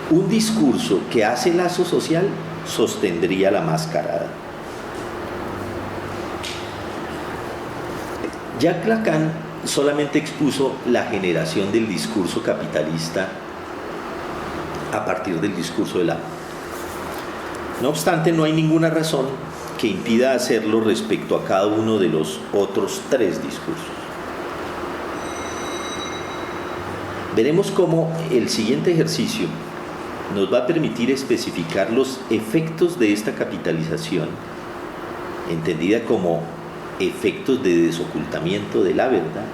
Speaker 2: un discurso que hace lazo social sostendría la mascarada. Jacques Lacan solamente expuso la generación del discurso capitalista a partir del discurso del amo. No obstante, no hay ninguna razón que impida hacerlo respecto a cada uno de los otros tres discursos. Veremos cómo el siguiente ejercicio nos va a permitir especificar los efectos de esta capitalización, entendida como efectos de desocultamiento de la verdad,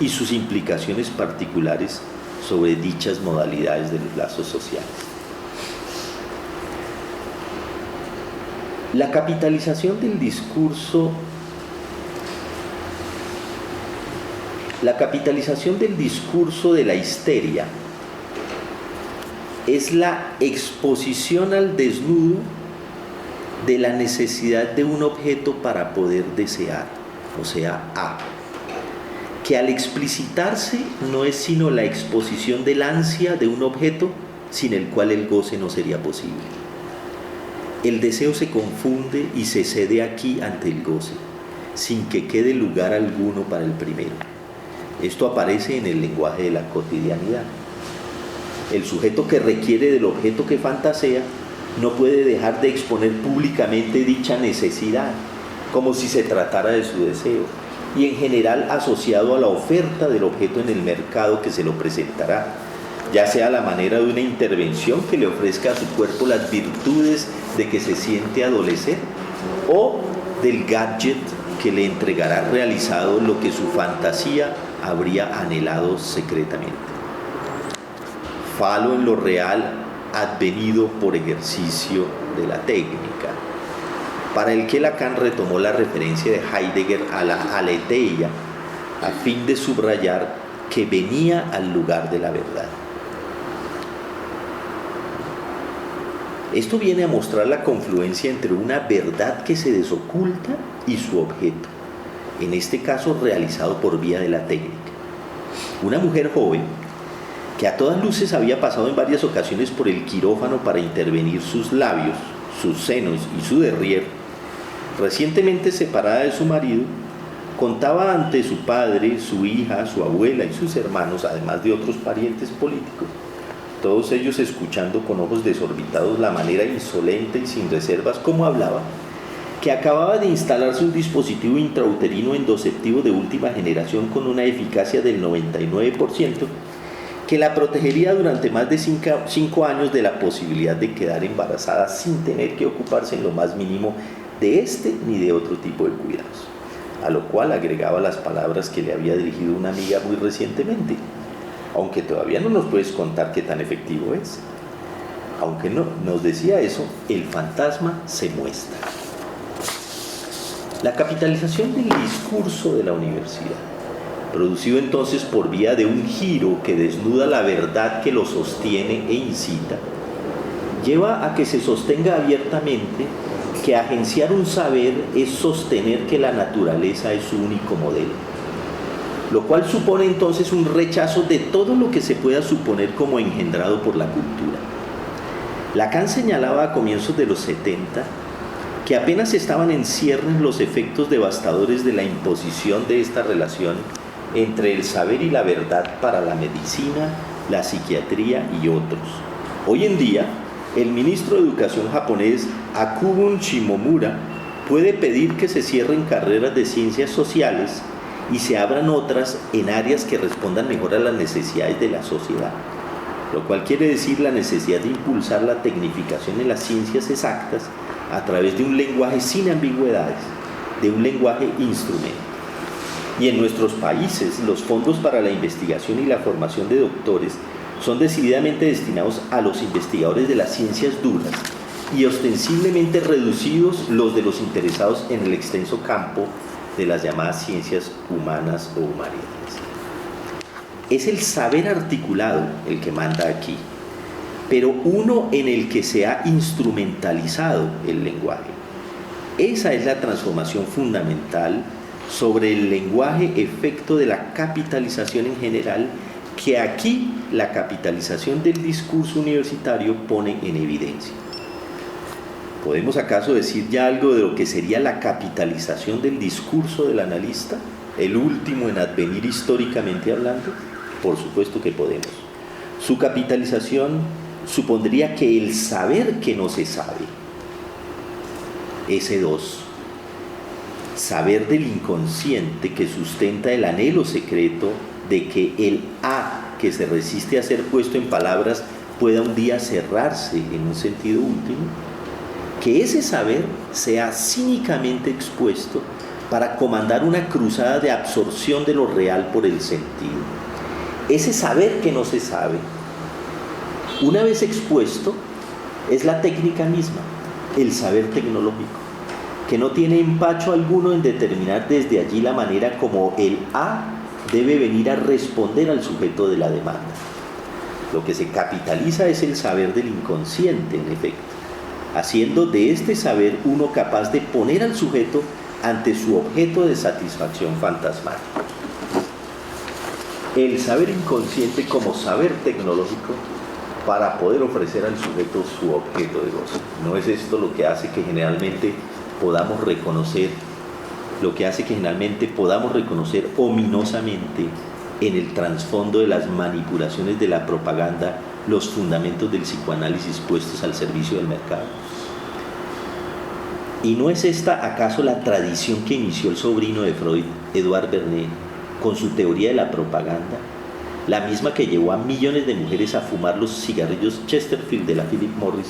Speaker 2: y sus implicaciones particulares sobre dichas modalidades de los lazos sociales. La capitalización del discurso de la histeria es la exposición al desnudo de la necesidad de un objeto para poder desear, o sea, A, que al explicitarse no es sino la exposición del ansia de un objeto sin el cual el goce no sería posible. El deseo se confunde y se cede aquí ante el goce, sin que quede lugar alguno para el primero. Esto aparece en el lenguaje de la cotidianidad. El sujeto que requiere del objeto que fantasea no puede dejar de exponer públicamente dicha necesidad, como si se tratara de su deseo, y en general asociado a la oferta del objeto en el mercado que se lo presentará, ya sea a la manera de una intervención que le ofrezca a su cuerpo las virtudes de que se siente adolecer, o del gadget que le entregará realizado lo que su fantasía habría anhelado secretamente. Falo en lo real, advenido por ejercicio de la técnica, para el que Lacan retomó la referencia de Heidegger a la aletheia, a fin de subrayar que venía al lugar de la verdad. Esto viene a mostrar la confluencia entre una verdad que se desoculta y su objeto, en este caso realizado por vía de la técnica. Una mujer joven, que a todas luces había pasado en varias ocasiones por el quirófano para intervenir sus labios, sus senos y su derrier, recientemente separada de su marido, contaba ante su padre, su hija, su abuela y sus hermanos, además de otros parientes políticos, todos ellos escuchando con ojos desorbitados la manera insolente y sin reservas como hablaba, que acababa de instalarse un dispositivo intrauterino endoceptivo de última generación con una eficacia del 99%, que la protegería durante más de 5 años de la posibilidad de quedar embarazada sin tener que ocuparse en lo más mínimo de este ni de otro tipo de cuidados, a lo cual agregaba las palabras que le había dirigido una amiga muy recientemente: aunque todavía no nos puedes contar qué tan efectivo es. Aunque no nos decía eso, el fantasma se muestra. La capitalización del discurso de la universidad, producido entonces por vía de un giro que desnuda la verdad que lo sostiene e incita, lleva a que se sostenga abiertamente que agenciar un saber es sostener que la naturaleza es su único modelo, lo cual supone entonces un rechazo de todo lo que se pueda suponer como engendrado por la cultura. Lacan señalaba a comienzos de los 70 que apenas estaban en ciernes los efectos devastadores de la imposición de esta relación entre el saber y la verdad para la medicina, la psiquiatría y otros. Hoy en día, el ministro de Educación japonés, Akubun Shimomura, puede pedir que se cierren carreras de ciencias sociales y se abran otras en áreas que respondan mejor a las necesidades de la sociedad, lo cual quiere decir la necesidad de impulsar la tecnificación en las ciencias exactas a través de un lenguaje sin ambigüedades, de un lenguaje instrumento. Y en nuestros países, los fondos para la investigación y la formación de doctores son decididamente destinados a los investigadores de las ciencias duras y ostensiblemente reducidos los de los interesados en el extenso campo de las llamadas ciencias humanas o humanidades. Es el saber articulado el que manda aquí, pero uno en el que se ha instrumentalizado el lenguaje. Esa es la transformación fundamental sobre el lenguaje, efecto de la capitalización en general, que aquí la capitalización del discurso universitario pone en evidencia. ¿Podemos acaso decir ya algo de lo que sería la capitalización del discurso del analista, el último en advenir históricamente hablando? Por supuesto que podemos. Su capitalización supondría que el saber que no se sabe, ese 2, saber del inconsciente que sustenta el anhelo secreto de que el A que se resiste a ser puesto en palabras pueda un día cerrarse en un sentido último, que ese saber sea cínicamente expuesto para comandar una cruzada de absorción de lo real por el sentido. Ese saber que no se sabe, una vez expuesto, es la técnica misma, el saber tecnológico, que no tiene empacho alguno en determinar desde allí la manera como el A debe venir a responder al sujeto de la demanda. Lo que se capitaliza es el saber del inconsciente, en efecto, haciendo de este saber uno capaz de poner al sujeto ante su objeto de satisfacción fantasmal. El saber inconsciente como saber tecnológico para poder ofrecer al sujeto su objeto de gozo. ¿No es esto lo que hace que generalmente podamos reconocer, ominosamente en el trasfondo de las manipulaciones de la propaganda los fundamentos del psicoanálisis puestos al servicio del mercado? ¿Y no es esta acaso la tradición que inició el sobrino de Freud, Edouard Bernays, con su teoría de la propaganda? La misma que llevó a millones de mujeres a fumar los cigarrillos Chesterfield de la Philip Morris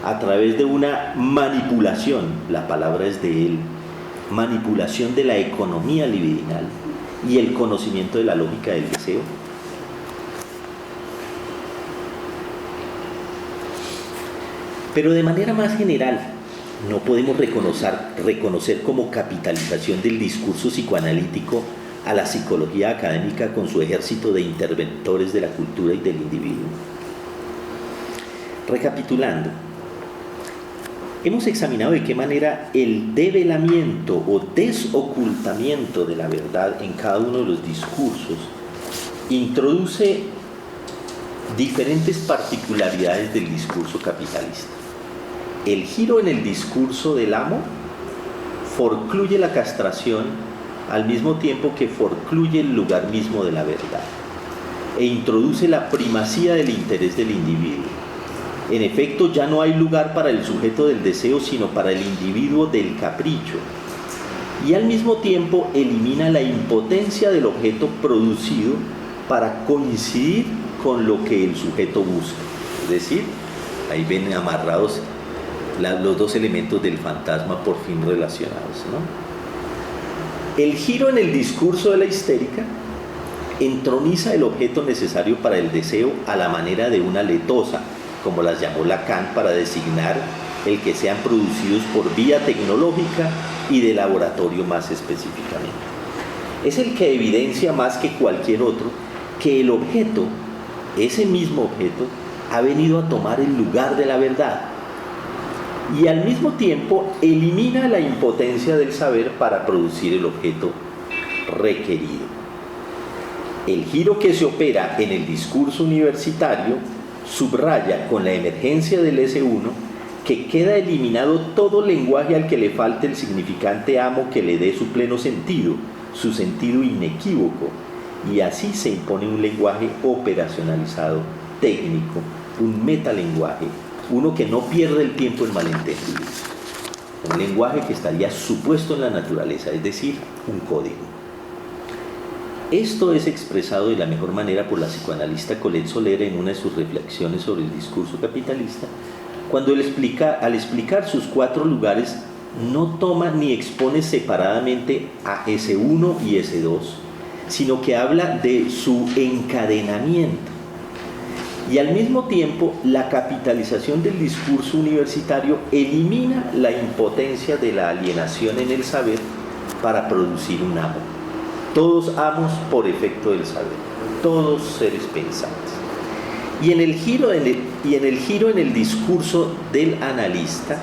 Speaker 2: a través de una manipulación, la palabra es de él, manipulación de la economía libidinal, y el conocimiento de la lógica del deseo? Pero de manera más general, no podemos reconocer como capitalización del discurso psicoanalítico a la psicología académica con su ejército de interventores de la cultura y del individuo. Recapitulando, hemos examinado de qué manera el develamiento o desocultamiento de la verdad en cada uno de los discursos introduce diferentes particularidades del discurso capitalista. El giro en el discurso del amo forcluye la castración al mismo tiempo que forcluye el lugar mismo de la verdad e introduce la primacía del interés del individuo. En efecto, ya no hay lugar para el sujeto del deseo, sino para el individuo del capricho. Y al mismo tiempo elimina la impotencia del objeto producido para coincidir con lo que el sujeto busca. Es decir, ahí ven amarrados los dos elementos del fantasma por fin relacionados, ¿no? El giro en el discurso de la histérica entroniza el objeto necesario para el deseo a la manera de una letosa, como las llamó Lacan para designar el que sean producidos por vía tecnológica y de laboratorio más específicamente. Es el que evidencia más que cualquier otro que el objeto, ese mismo objeto, ha venido a tomar el lugar de la verdad y al mismo tiempo elimina la impotencia del saber para producir el objeto requerido. El giro que se opera en el discurso universitario subraya con la emergencia del S1 que queda eliminado todo lenguaje al que le falte el significante amo que le dé su pleno sentido, su sentido inequívoco, y así se impone un lenguaje operacionalizado, técnico, un metalenguaje, uno que no pierde el tiempo en malentendidos, un lenguaje que estaría supuesto en la naturaleza, es decir, un código. Esto es expresado de la mejor manera por la psicoanalista Colette Soler en una de sus reflexiones sobre el discurso capitalista, cuando al explicar sus 4 lugares no toma ni expone separadamente a S1 y S2, sino que habla de su encadenamiento. Y al mismo tiempo, la capitalización del discurso universitario elimina la impotencia de la alienación en el saber para producir un amo. Todos amos por efecto del saber, todos seres pensantes. Y en el giro en el discurso del analista,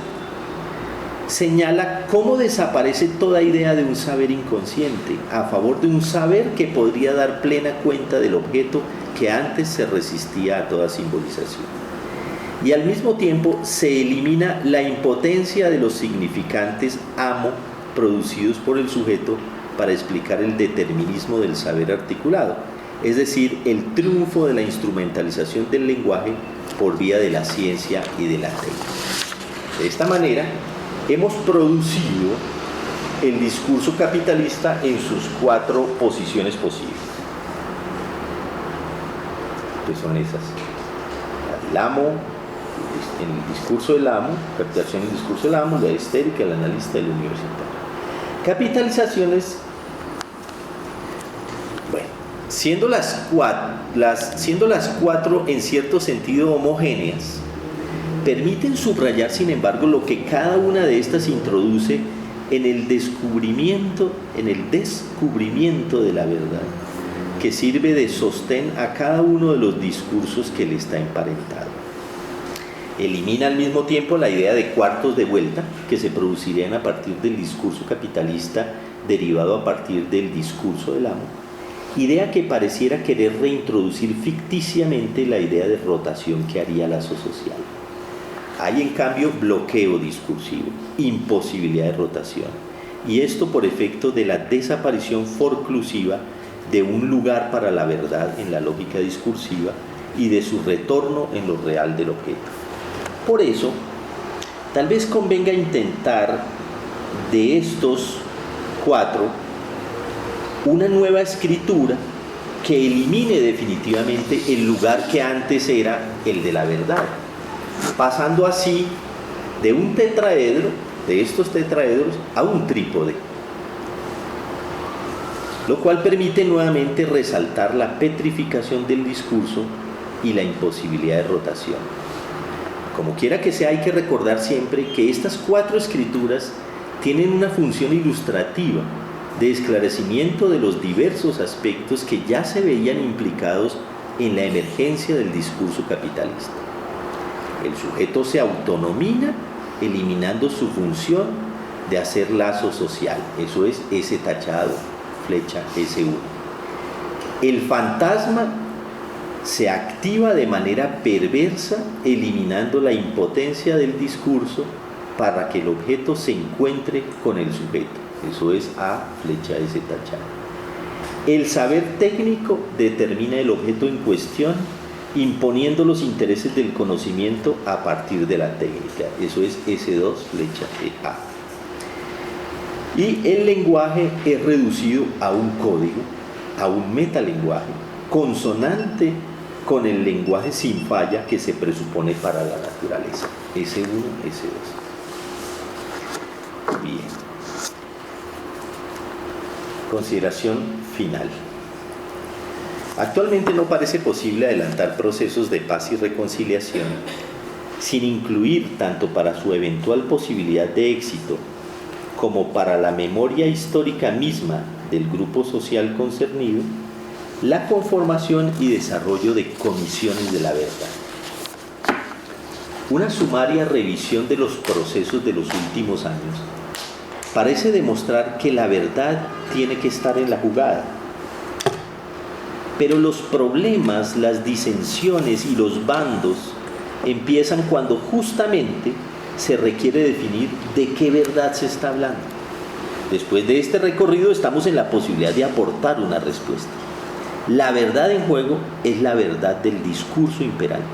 Speaker 2: señala cómo desaparece toda idea de un saber inconsciente a favor de un saber que podría dar plena cuenta del objeto que antes se resistía a toda simbolización. Y al mismo tiempo se elimina la impotencia de los significantes amo producidos por el sujeto para explicar el determinismo del saber articulado, es decir, el triunfo de la instrumentalización del lenguaje por vía de la ciencia y de la técnica. De esta manera, hemos producido el discurso capitalista en sus 4 posiciones posibles, que son esas: el amo, en el discurso del amo, capitalización en el discurso del amo, la histérica, el analista y el universitario. Capitalizaciones, bueno, siendo las 4 en cierto sentido homogéneas, permiten subrayar, sin embargo, lo que cada una de estas introduce en el descubrimiento de la verdad, que sirve de sostén a cada uno de los discursos que le está emparentado. Elimina al mismo tiempo la idea de cuartos de vuelta que se producirían a partir del discurso capitalista derivado a partir del discurso del amo, idea que pareciera querer reintroducir ficticiamente la idea de rotación que haría lazo social. Hay en cambio bloqueo discursivo, imposibilidad de rotación, y esto por efecto de la desaparición forclusiva de un lugar para la verdad en la lógica discursiva y de su retorno en lo real del objeto. Por eso, tal vez convenga intentar de estos 4 una nueva escritura que elimine definitivamente el lugar que antes era el de la verdad, pasando así de un tetraedro, de estos tetraedros, a un trípode. lo cual permite nuevamente resaltar la petrificación del discurso y la imposibilidad de rotación. Como quiera que sea, hay que recordar siempre que estas 4 escrituras tienen una función ilustrativa de esclarecimiento de los diversos aspectos que ya se veían implicados en la emergencia del discurso capitalista. El sujeto se autonomina eliminando su función de hacer lazo social, eso es ese tachado, flecha S1. El fantasma se activa de manera perversa eliminando la impotencia del discurso para que el objeto se encuentre con el sujeto, eso es A, flecha S tachada. El saber técnico determina el objeto en cuestión imponiendo los intereses del conocimiento a partir de la técnica, eso es S2, flecha A. Y el lenguaje es reducido a un código, a un metalenguaje, consonante con el lenguaje sin falla que se presupone para la naturaleza, S1, S2. Bien. Consideración final. Actualmente no parece posible adelantar procesos de paz y reconciliación sin incluir, tanto para su eventual posibilidad de éxito como para la memoria histórica misma del grupo social concernido, la conformación y desarrollo de comisiones de la verdad. Una sumaria revisión de los procesos de los últimos años parece demostrar que la verdad tiene que estar en la jugada. Pero los problemas, las disensiones y los bandos empiezan cuando justamente se requiere definir de qué verdad se está hablando. Después de este recorrido estamos en la posibilidad de aportar una respuesta. La verdad en juego es la verdad del discurso imperante.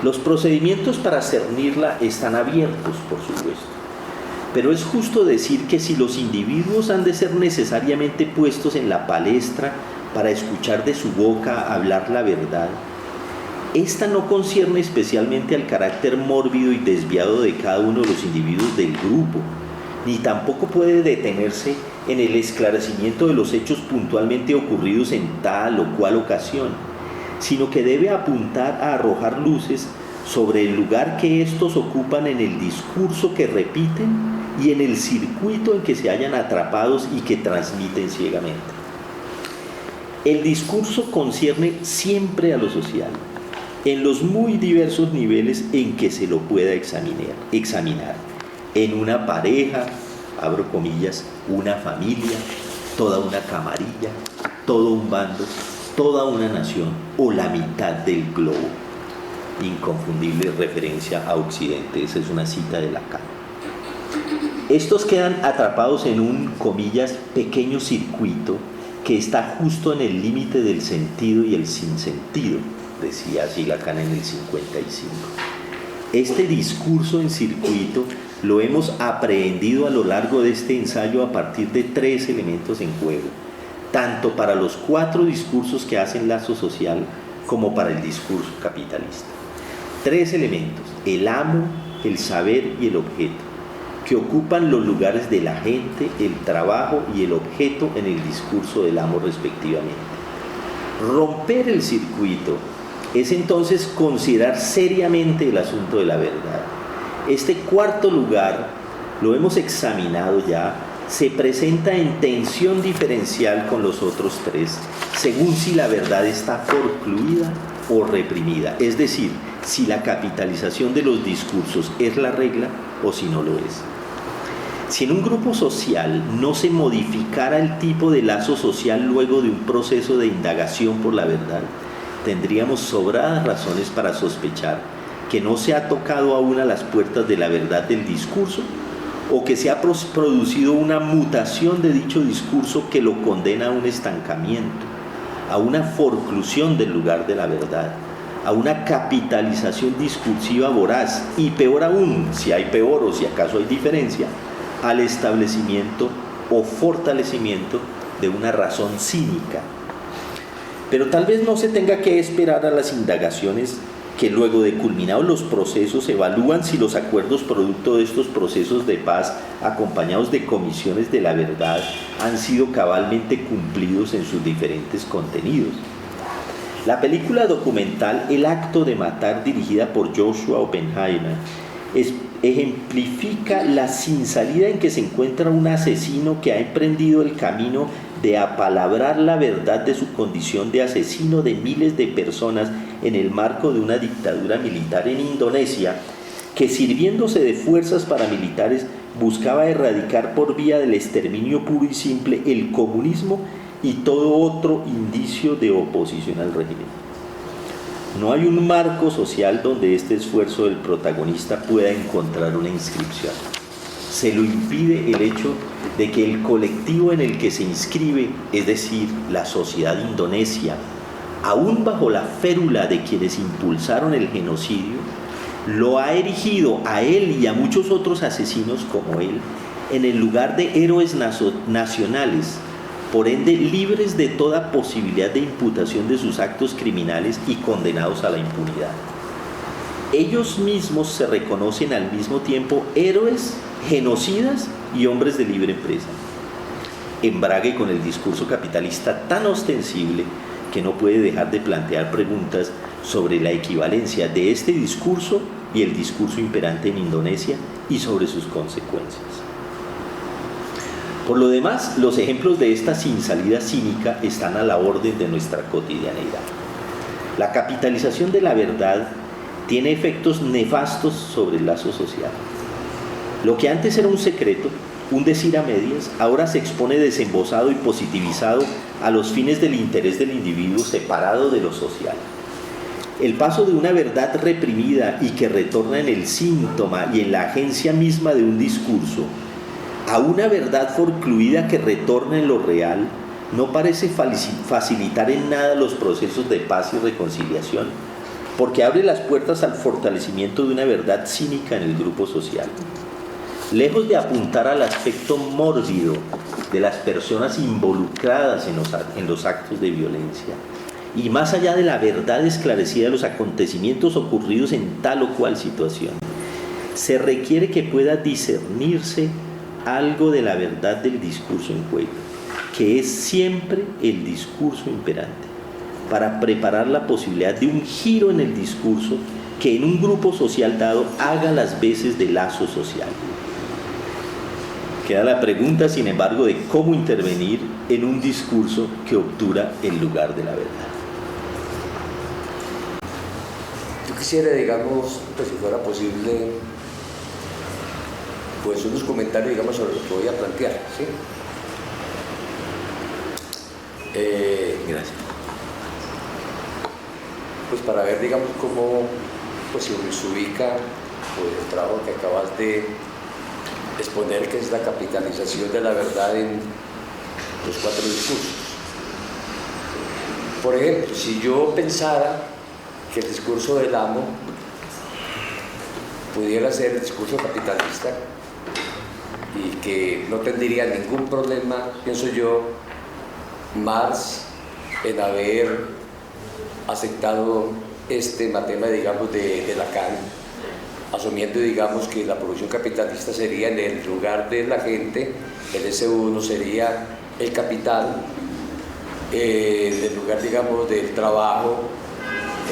Speaker 2: Los procedimientos para cernirla están abiertos, por supuesto. Pero es justo decir que si los individuos han de ser necesariamente puestos en la palestra para escuchar de su boca hablar la verdad, esta no concierne especialmente al carácter mórbido y desviado de cada uno de los individuos del grupo, ni tampoco puede detenerse en el esclarecimiento de los hechos puntualmente ocurridos en tal o cual ocasión, sino que debe apuntar a arrojar luces sobre el lugar que éstos ocupan en el discurso que repiten y en el circuito en que se hallan atrapados y que transmiten ciegamente. El discurso concierne siempre a lo social, en los muy diversos niveles en que se lo pueda examinar. En una pareja, abro comillas, una familia, toda una camarilla, todo un bando, toda una nación o la mitad del globo. Inconfundible referencia a Occidente, esa es una cita de Lacan. Estos quedan atrapados en un, comillas, pequeño circuito que está justo en el límite del sentido y el sinsentido, decía así Lacan en el 55. Este discurso en circuito lo hemos aprehendido a lo largo de este ensayo a partir de 3 elementos en juego, tanto para los 4 discursos que hacen lazo social como para el discurso capitalista. 3 elementos: el amo, el saber y el objeto, que ocupan los lugares de la gente, el trabajo y el objeto en el discurso del amo respectivamente. Romper el circuito es entonces considerar seriamente el asunto de la verdad. Este 4º lugar, lo hemos examinado ya, se presenta en tensión diferencial con los otros 3, según si la verdad está forcluida o reprimida, es decir, si la capitalización de los discursos es la regla o si no lo es. Si en un grupo social no se modificara el tipo de lazo social luego de un proceso de indagación por la verdad, tendríamos sobradas razones para sospechar que no se ha tocado aún a las puertas de la verdad del discurso o que se ha producido una mutación de dicho discurso que lo condena a un estancamiento, a una forclusión del lugar de la verdad, a una capitalización discursiva voraz y, peor aún, si hay peor o si acaso hay diferencia, al establecimiento o fortalecimiento de una razón cínica. Pero tal vez no se tenga que esperar a las indagaciones que luego de culminados los procesos evalúan si los acuerdos producto de estos procesos de paz, acompañados de comisiones de la verdad, han sido cabalmente cumplidos en sus diferentes contenidos. La película documental El acto de matar, dirigida por Joshua Oppenheimer, ejemplifica la sin salida en que se encuentra un asesino que ha emprendido el camino de apalabrar la verdad de su condición de asesino de miles de personas en el marco de una dictadura militar en Indonesia, que sirviéndose de fuerzas paramilitares buscaba erradicar por vía del exterminio puro y simple el comunismo y todo otro indicio de oposición al régimen. No hay un marco social donde este esfuerzo del protagonista pueda encontrar una inscripción. Se lo impide el hecho de que el colectivo en el que se inscribe, es decir, la sociedad indonesia, aún bajo la férula de quienes impulsaron el genocidio, lo ha erigido a él y a muchos otros asesinos como él en el lugar de héroes nacionales, por ende libres de toda posibilidad de imputación de sus actos criminales y condenados a la impunidad. Ellos mismos se reconocen al mismo tiempo héroes, genocidas y hombres de libre empresa. Embrague con el discurso capitalista tan ostensible que no puede dejar de plantear preguntas sobre la equivalencia de este discurso y el discurso imperante en Indonesia y sobre sus consecuencias. Por lo demás, los ejemplos de esta sin salida cínica están a la orden de nuestra cotidianeidad. La capitalización de la verdad tiene efectos nefastos sobre el lazo social. Lo que antes era un secreto, un decir a medias, ahora se expone desembosado y positivizado a los fines del interés del individuo separado de lo social. El paso de una verdad reprimida y que retorna en el síntoma y en la agencia misma de un discurso a una verdad forcluida que retorna en lo real no parece facilitar en nada los procesos de paz y reconciliación, porque abre las puertas al fortalecimiento de una verdad cínica en el grupo social. Lejos de apuntar al aspecto mórbido de las personas involucradas en los actos de violencia, y más allá de la verdad esclarecida de los acontecimientos ocurridos en tal o cual situación, se requiere que pueda discernirse algo de la verdad del discurso en juego, que es siempre el discurso imperante, para preparar la posibilidad de un giro en el discurso que en un grupo social dado haga las veces de lazo social. Queda la pregunta, sin embargo, de cómo intervenir en un discurso que obtura el lugar de la verdad.
Speaker 3: Yo quisiera, digamos, pues si fuera posible, pues unos comentarios, digamos, sobre lo que voy a plantear, ¿sí?
Speaker 2: Gracias.
Speaker 3: Pues para ver, digamos, cómo pues, se ubica pues, el trabajo que acabas de exponer, que es la capitalización de la verdad en los 4 discursos. Por ejemplo, si yo pensara que el discurso del amo pudiera ser el discurso capitalista y que no tendría ningún problema, pienso yo, Marx en haber aceptado este matema, digamos, de Lacan, asumiendo, digamos, que la producción capitalista sería en el lugar de la gente, el S1 sería el capital, en el lugar, digamos, del trabajo,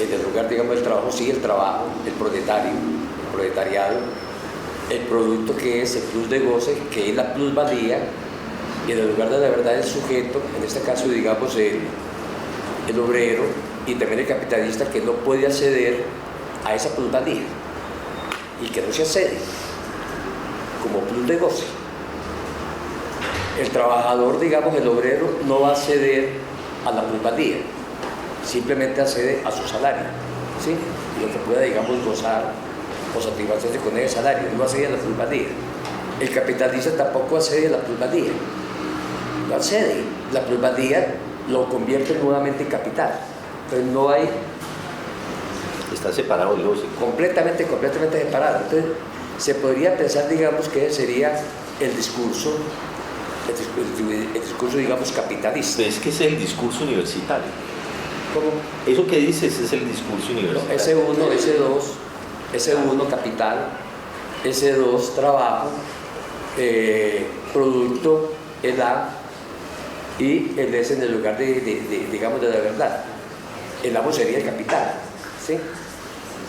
Speaker 3: en el lugar, digamos, del trabajo, sí, el trabajo, el proletariado, el producto que es el plus de goce, que es la plusvalía, y en el lugar de la verdad el sujeto, en este caso, digamos, el obrero, y también el capitalista que no puede acceder a esa plusvalía y que no se accede como plus de goce. El trabajador, digamos, el obrero, no va a acceder a la plusvalía, simplemente accede a su salario, ¿sí? Y lo que pueda, digamos, gozar o satisfacerse con ese salario, no accede a la plusvalía. El capitalista tampoco accede a la plusvalía, no accede. La plusvalía lo convierte nuevamente en capital. Entonces no hay...
Speaker 2: Está separado el goce.
Speaker 3: Completamente separado. Entonces se podría pensar, digamos, que sería el discurso, digamos, capitalista.
Speaker 2: Pero es que es el discurso universitario.
Speaker 3: ¿Cómo?
Speaker 2: Eso que dices es el discurso universal.
Speaker 3: S1, S2, S1 capital, S2 trabajo, producto, el A, y el S en el lugar digamos, de la verdad. El amo sería el capital, ¿sí?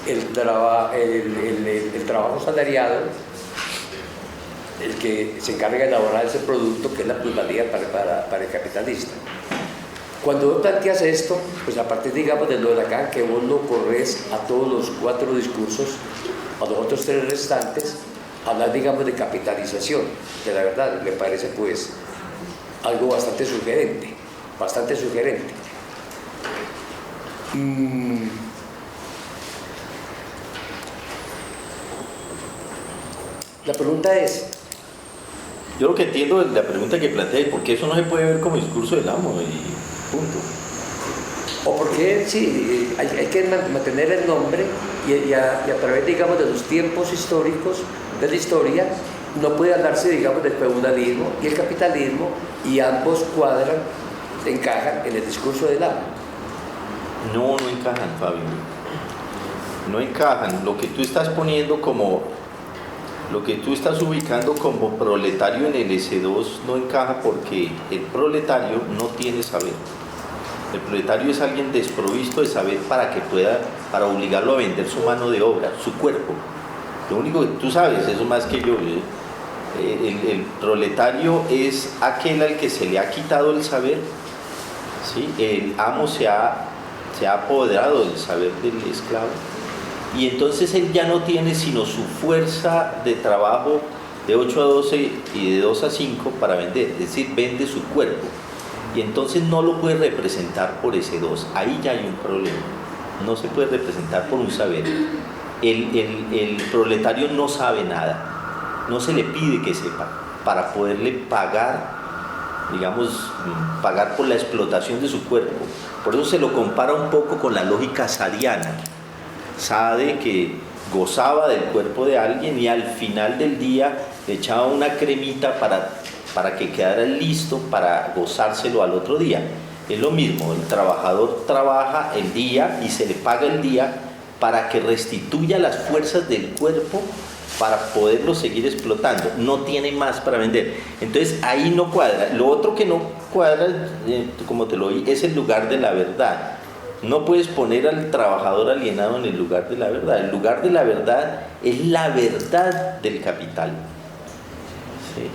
Speaker 3: El trabajo salariado, el que se encarga de elaborar ese producto, que es la plusvalía para el capitalista. Cuando vos planteas esto, pues a partir, digamos, de lo de Lacan, que vos lo corres a todos los 4 discursos, a los otros 3 restantes, hablar, digamos, de capitalización, que la verdad me parece, pues, algo bastante sugerente, La pregunta es...
Speaker 2: Yo lo que entiendo de la pregunta que plantea es por qué eso no se puede ver como discurso del amo y punto.
Speaker 3: O porque sí, hay que mantener el nombre y a través, digamos, de los tiempos históricos de la historia, no puede hablarse, digamos, del feudalismo y el capitalismo, y ambos cuadran, encajan en el discurso del amo.
Speaker 2: No encajan, Fabio. No encajan. Lo que tú estás poniendo lo que tú estás ubicando como proletario en el S2 no encaja, porque el proletario no tiene saber. El proletario es alguien desprovisto de saber para obligarlo a vender su mano de obra, su cuerpo. Lo único que tú sabes, eso más que yo, el proletario es aquel al que se le ha quitado el saber, ¿sí? El amo se ha apoderado del saber del esclavo, y entonces él ya no tiene sino su fuerza de trabajo de 8 a 12 y de 2 a 5 para vender, es decir, vende su cuerpo, y entonces no lo puede representar por ese 2. Ahí ya hay un problema, no se puede representar por un saber. El proletario no sabe nada, no se le pide que sepa para poderle pagar, digamos, pagar por la explotación de su cuerpo. Por eso se lo compara un poco con la lógica sadiana. Sade, que gozaba del cuerpo de alguien y al final del día le echaba una cremita para que quedara listo para gozárselo al otro día. Es lo mismo, el trabajador trabaja el día y se le paga el día para que restituya las fuerzas del cuerpo para poderlo seguir explotando. No tiene más para vender. Entonces ahí no cuadra. Lo otro que no cuadra, como te lo oí, es el lugar de la verdad. No puedes poner al trabajador alienado en el lugar de la verdad. El lugar de la verdad es la verdad del capital. ¿Sí?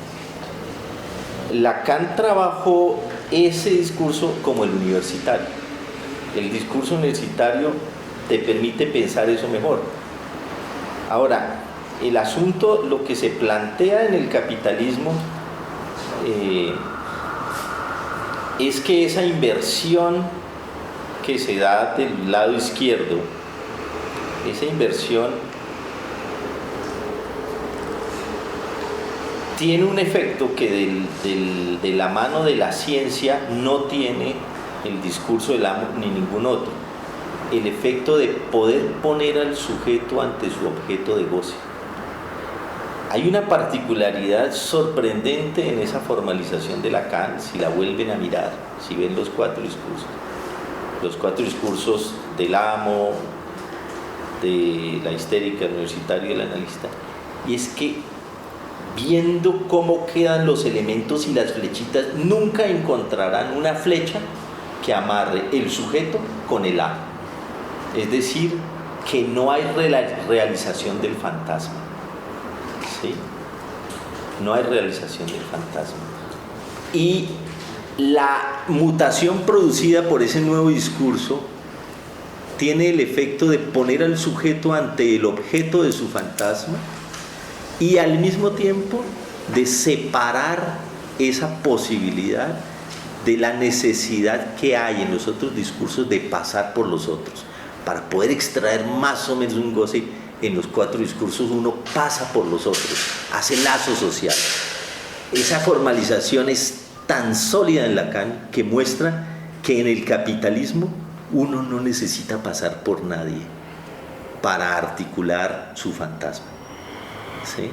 Speaker 2: Lacan trabajó ese discurso como el universitario. El discurso universitario te permite pensar eso mejor. Ahora, el asunto, lo que se plantea en el capitalismo, es que esa inversión que se da del lado izquierdo, esa inversión tiene un efecto que de la mano de la ciencia no tiene el discurso del amo ni ningún otro. El efecto de poder poner al sujeto ante su objeto de goce. Hay una particularidad sorprendente en esa formalización de Lacan, si la vuelven a mirar, si ven los 4 discursos. Los 4 discursos del amo, de la histérica, el universitario y el analista. Y es que, viendo cómo quedan los elementos y las flechitas, nunca encontrarán una flecha que amarre el sujeto con el amo. Es decir, que no hay realización del fantasma. ¿Sí? No hay realización del fantasma. Y la mutación producida por ese nuevo discurso tiene el efecto de poner al sujeto ante el objeto de su fantasma y al mismo tiempo de separar esa posibilidad de la necesidad que hay en los otros discursos de pasar por los otros. Para poder extraer más o menos un goce, en los 4 discursos uno pasa por los otros, hace lazo social. Esa formalización es tan sólida en Lacan que muestra que en el capitalismo uno no necesita pasar por nadie para articular su fantasma. ¿Sí?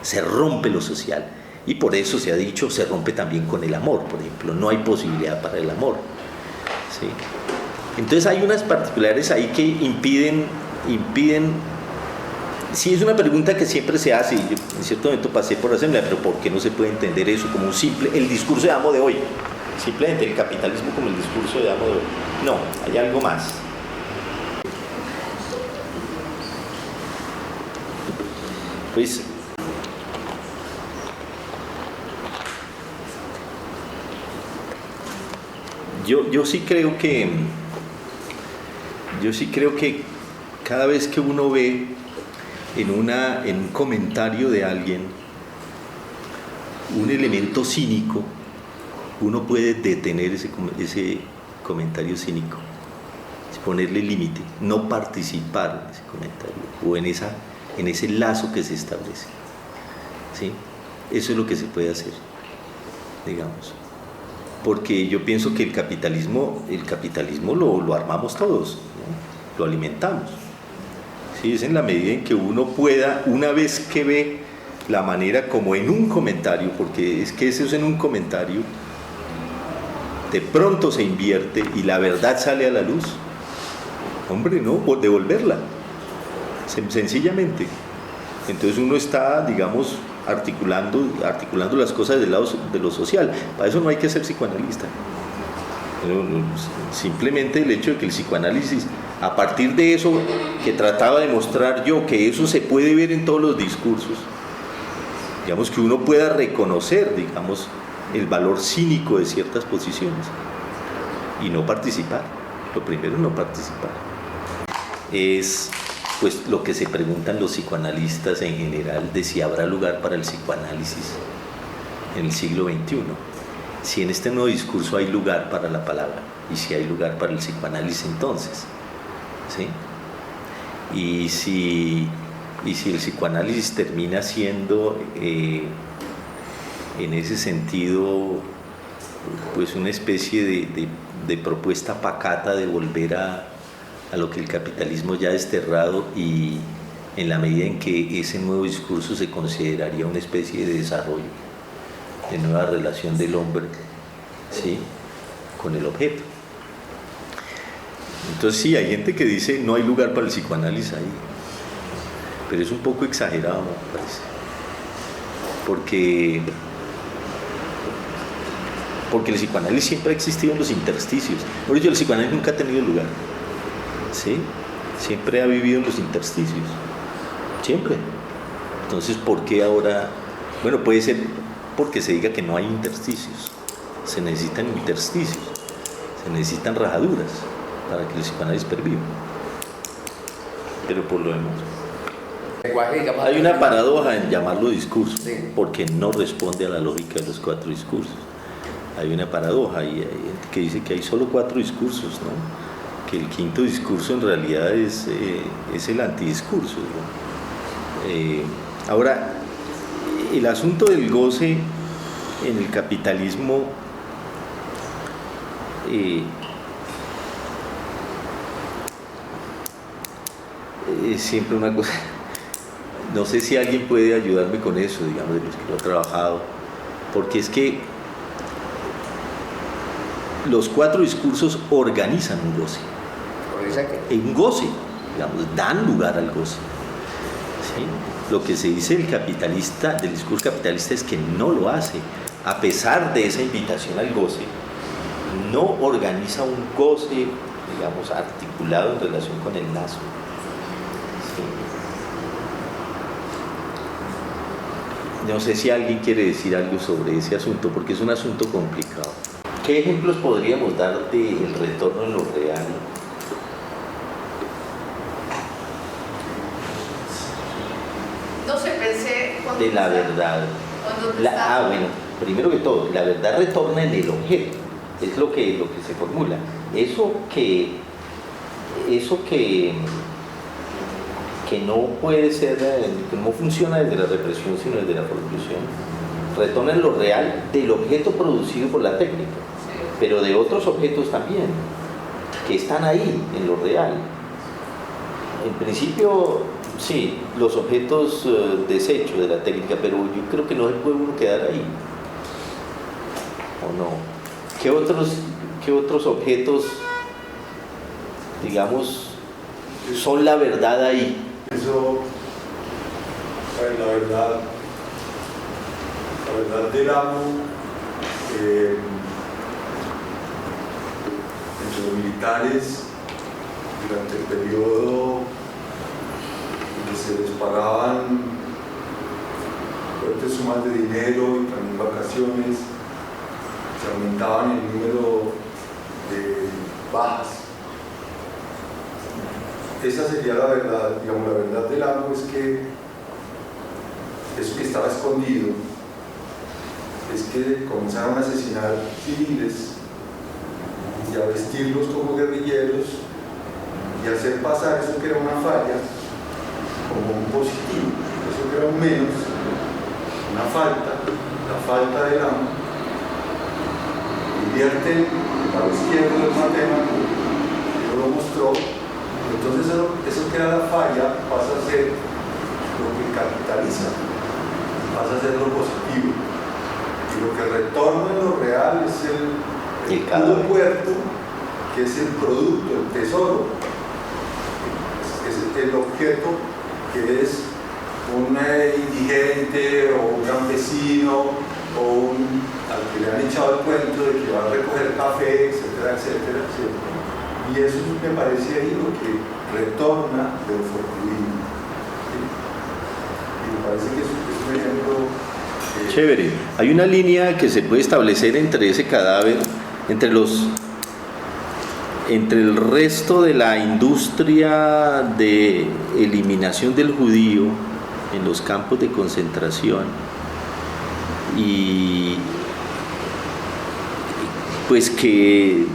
Speaker 2: Se rompe lo social y por eso se ha dicho, se rompe también con el amor, por ejemplo. No hay posibilidad para el amor. ¿Sí? Entonces hay unas particulares ahí que impiden. Sí, es una pregunta que siempre se hace, y yo en cierto momento pasé por la asamblea, pero ¿por qué no se puede entender eso como un simple, el discurso de amo de hoy? Simplemente el capitalismo como el discurso de amo de hoy. No, hay algo más. Pues yo sí creo que cada vez que uno ve en un comentario de alguien un elemento cínico, uno puede detener ese comentario cínico, ponerle límite, no participar en ese comentario o en ese lazo que se establece, ¿sí? Eso es lo que se puede hacer, digamos, porque yo pienso que el capitalismo lo armamos todos, ¿no? Lo alimentamos, ¿sí? Es en la medida en que uno pueda, una vez que ve la manera como en un comentario, porque es que eso es en un comentario, de pronto se invierte y la verdad sale a la luz, hombre, no, devolverla, sencillamente. Entonces uno está, digamos, articulando las cosas del lado de lo social. Para eso no hay que ser psicoanalista. Simplemente el hecho de que el psicoanálisis, a partir de eso que trataba de mostrar yo, que eso se puede ver en todos los discursos, digamos, que uno pueda reconocer, digamos, el valor cínico de ciertas posiciones y no participar. Lo primero, no participar. Es pues lo que se preguntan los psicoanalistas en general, de si habrá lugar para el psicoanálisis en el siglo XXI, si en este nuevo discurso hay lugar para la palabra y si hay lugar para el psicoanálisis entonces, ¿sí? Y si el psicoanálisis termina siendo en ese sentido pues una especie de propuesta pacata de volver a lo que el capitalismo ya ha desterrado, y en la medida en que ese nuevo discurso se consideraría una especie de desarrollo, de nueva relación del hombre, ¿sí?, con el objeto. Entonces sí, hay gente que dice no hay lugar para el psicoanálisis ahí, pero es un poco exagerado, me parece, porque el psicoanálisis siempre ha existido en los intersticios. Por ello el psicoanálisis nunca ha tenido lugar, ¿sí? Siempre ha vivido en los intersticios, siempre. Entonces, ¿por qué ahora? Bueno, puede ser porque se diga que no hay intersticios. Se necesitan intersticios, se necesitan rajaduras para que el psicoanálisis perviva. Pero por lo demás, hay una paradoja en llamarlo discurso, porque no responde a la lógica de los 4 discursos. Hay una paradoja, y hay gente que dice que hay solo 4 discursos, ¿no? Que el 5.º discurso en realidad es el antidiscurso, ¿no? Ahora, el asunto del goce en el capitalismo es siempre una cosa, no sé si alguien puede ayudarme con eso, digamos, de los que lo ha trabajado, porque es que los 4 discursos organizan un goce. Un goce, digamos, dan lugar al goce, ¿sí? Lo que se dice del discurso capitalista es que no lo hace, a pesar de esa invitación al goce, no organiza un goce, digamos, articulado en relación con el lazo, ¿sí? No sé si alguien quiere decir algo sobre ese asunto, porque es un asunto complicado. ¿Qué ejemplos podríamos dar del retorno en lo real?
Speaker 4: No sé, pensé
Speaker 2: De la verdad. Bueno, primero que todo, la verdad retorna en el objeto, es lo que se formula. Eso que no puede ser, que no funciona desde la represión sino desde la revolución, retorna en lo real del objeto producido por la técnica, pero de otros objetos también, que están ahí en lo real. En principio, sí, los objetos desechos de la técnica, pero yo creo que no se puede uno quedar ahí, ¿o no? ¿Qué otros objetos digamos, son la verdad ahí.
Speaker 1: Eso, la verdad del amo, entre los militares, durante el periodo en que se les pagaban fuertes sumas de dinero y también vacaciones, se aumentaban el número de bajas. Esa sería la verdad, digamos, la verdad del amo es que eso que estaba escondido es que comenzaron a asesinar civiles y a vestirlos como guerrilleros y a hacer pasar eso que era una falla como un positivo, eso que era un menos, una falta, la falta del amo. Invierten el lado izquierdo del matemático, que lo mostró. Entonces eso que era la falla pasa a ser lo que capitaliza, pasa a ser lo positivo. Y lo que retorna en lo real es el puro puerto, que es el producto, el tesoro. Es el objeto que es un indigente o un campesino o al que le han echado el cuento de que va a recoger café, etcétera, etcétera, etcétera. Y eso me parece ahí lo que retorna de lo fortuito. ¿Sí? Y me parece que es un ejemplo
Speaker 2: chévere. Hay una línea que se puede establecer entre ese cadáver, entre el resto de la industria de eliminación del judío en los campos de concentración y pues que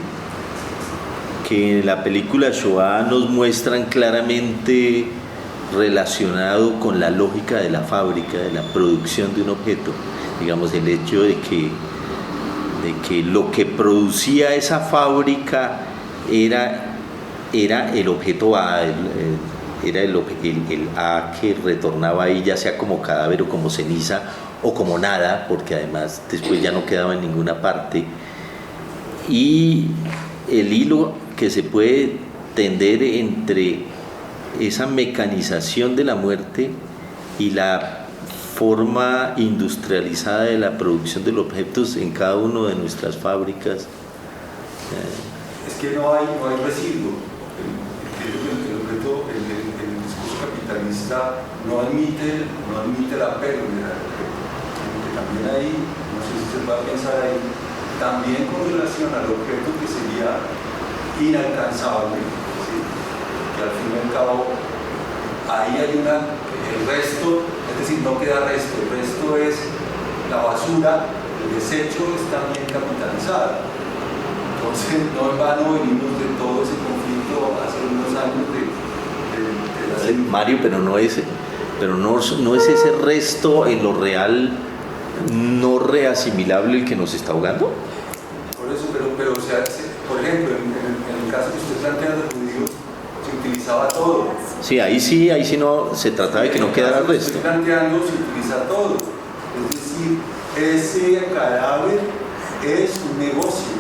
Speaker 2: en la película Shoah nos muestran claramente relacionado con la lógica de la fábrica, de la producción de un objeto, digamos, el hecho de que lo que producía esa fábrica era el objeto A, era el A que retornaba ahí, ya sea como cadáver o como ceniza o como nada, porque además después ya no quedaba en ninguna parte, y el hilo que se puede tender entre esa mecanización de la muerte y la forma industrializada de la producción de los objetos en cada una de nuestras fábricas.
Speaker 1: Es que no hay residuo. El objeto, el discurso capitalista no admite la pérdida. También ahí, no sé si se puede pensar ahí, también con relación al objeto que sería inalcanzable, ¿sí? Que al fin y al cabo ahí hay el resto, es decir, no queda resto, el resto es la basura, el desecho es también capitalizado. Entonces no en vano venimos de todo ese conflicto hace unos años de la...
Speaker 2: Mario, pero no es ese resto en lo real no reasimilable el que nos está ahogando.
Speaker 1: Por eso, pero o sea, por ejemplo, en el caso que usted plantea de los judíos, se utilizaba todo.
Speaker 2: Sí, ahí sí no se trataba de que no quedara resto.
Speaker 1: Estoy planteando se utiliza todo. Es decir, ese cadáver es un negocio.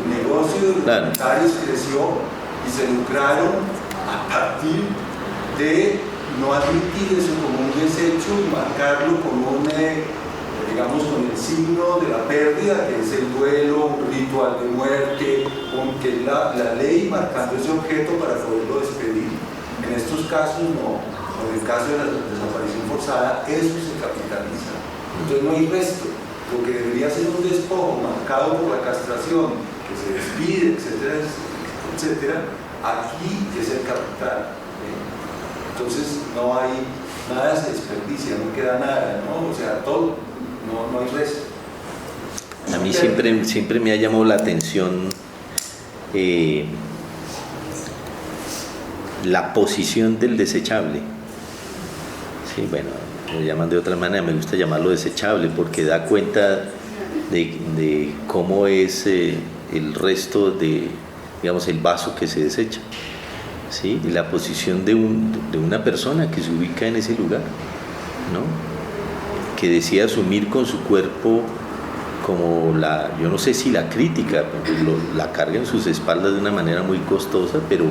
Speaker 1: El negocio de los militares creció y se lucraron a partir de no admitir eso como un desecho y marcarlo como digamos, con el signo de la pérdida, que es el duelo, un ritual de muerte, que es la ley marcando ese objeto para poderlo despedir. En estos casos no. En el caso de la desaparición forzada, eso se capitaliza. Entonces no hay resto. Lo que debería ser un despojo marcado por la castración, que se despide, etcétera, etcétera, aquí es el capital. Entonces no hay nada, se desperdicia, no queda nada, ¿no? O sea, todo, no hay resto.
Speaker 2: A mí siempre me ha llamado la atención la posición del desechable. Sí, bueno, lo llaman de otra manera, me gusta llamarlo desechable porque da cuenta de cómo es el resto de, digamos, el vaso que se desecha. ¿Sí? Y la posición de una persona que se ubica en ese lugar, ¿no? Que decide asumir con su cuerpo yo no sé si la crítica, la carga en sus espaldas de una manera muy costosa, pero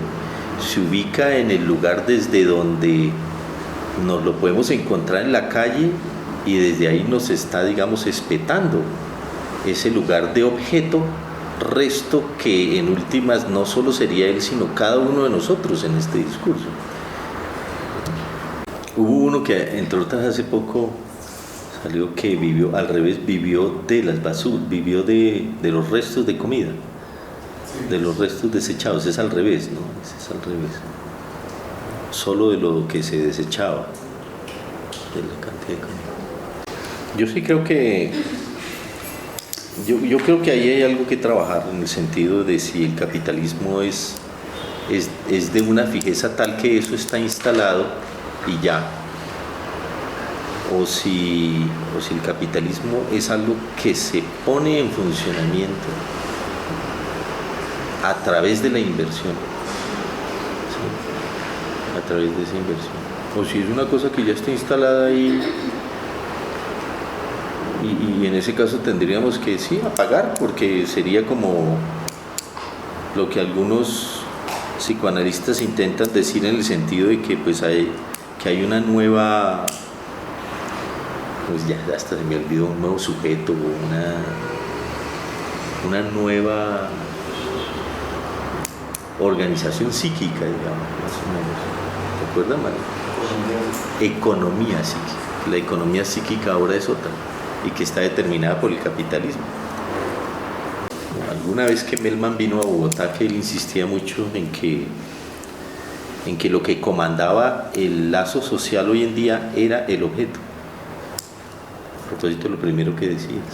Speaker 2: se ubica en el lugar desde donde nos lo podemos encontrar en la calle y desde ahí nos está, digamos, espetando ese lugar de objeto, resto que en últimas no solo sería él, sino cada uno de nosotros en este discurso. Hubo uno que, entre otras, hace poco salió que vivió al revés, vivió de las basuras, vivió de los restos de comida, de los restos desechados. Es al revés, ¿no? Es al revés. Solo de lo que se desechaba, de la cantidad de comida. Yo sí creo que yo creo que ahí hay algo que trabajar, en el sentido de si el capitalismo es de una fijeza tal que eso está instalado y ya, o si el capitalismo es algo que se pone en funcionamiento a través de la inversión, ¿sí? A través de esa inversión, o si es una cosa que ya está instalada ahí y en ese caso tendríamos que sí apagar, porque sería como lo que algunos psicoanalistas intentan decir, en el sentido de que pues hay una nueva, pues ya hasta se me olvidó, un nuevo sujeto, una nueva organización psíquica, digamos, más o menos. ¿Te acuerdas, Mario? Economía psíquica. La economía psíquica ahora es otra y que está determinada por el capitalismo. Alguna vez que Melman vino a Bogotá, que él insistía mucho en que lo que comandaba el lazo social hoy en día era el objeto. A propósito, lo primero que decías.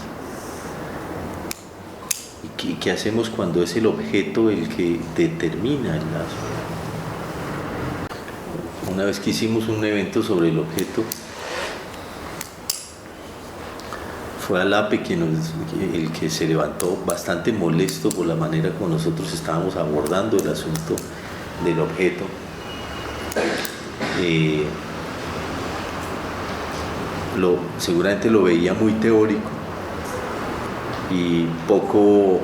Speaker 2: ¿Y qué hacemos cuando es el objeto el que determina el lazo? Una vez que hicimos un evento sobre el objeto, fue Alape el que se levantó bastante molesto por la manera como nosotros estábamos abordando el asunto del objeto. Seguramente lo veía muy teórico y poco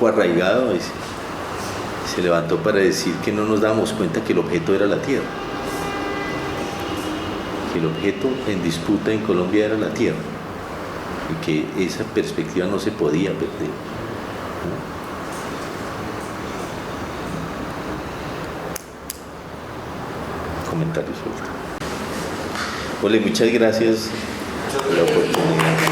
Speaker 2: arraigado, y se levantó para decir que no nos dábamos cuenta que el objeto era la tierra, que el objeto en disputa en Colombia era la tierra, y que esa perspectiva no se podía perder, ¿no? Comentarios sueltos. Ole, muchas gracias por la oportunidad.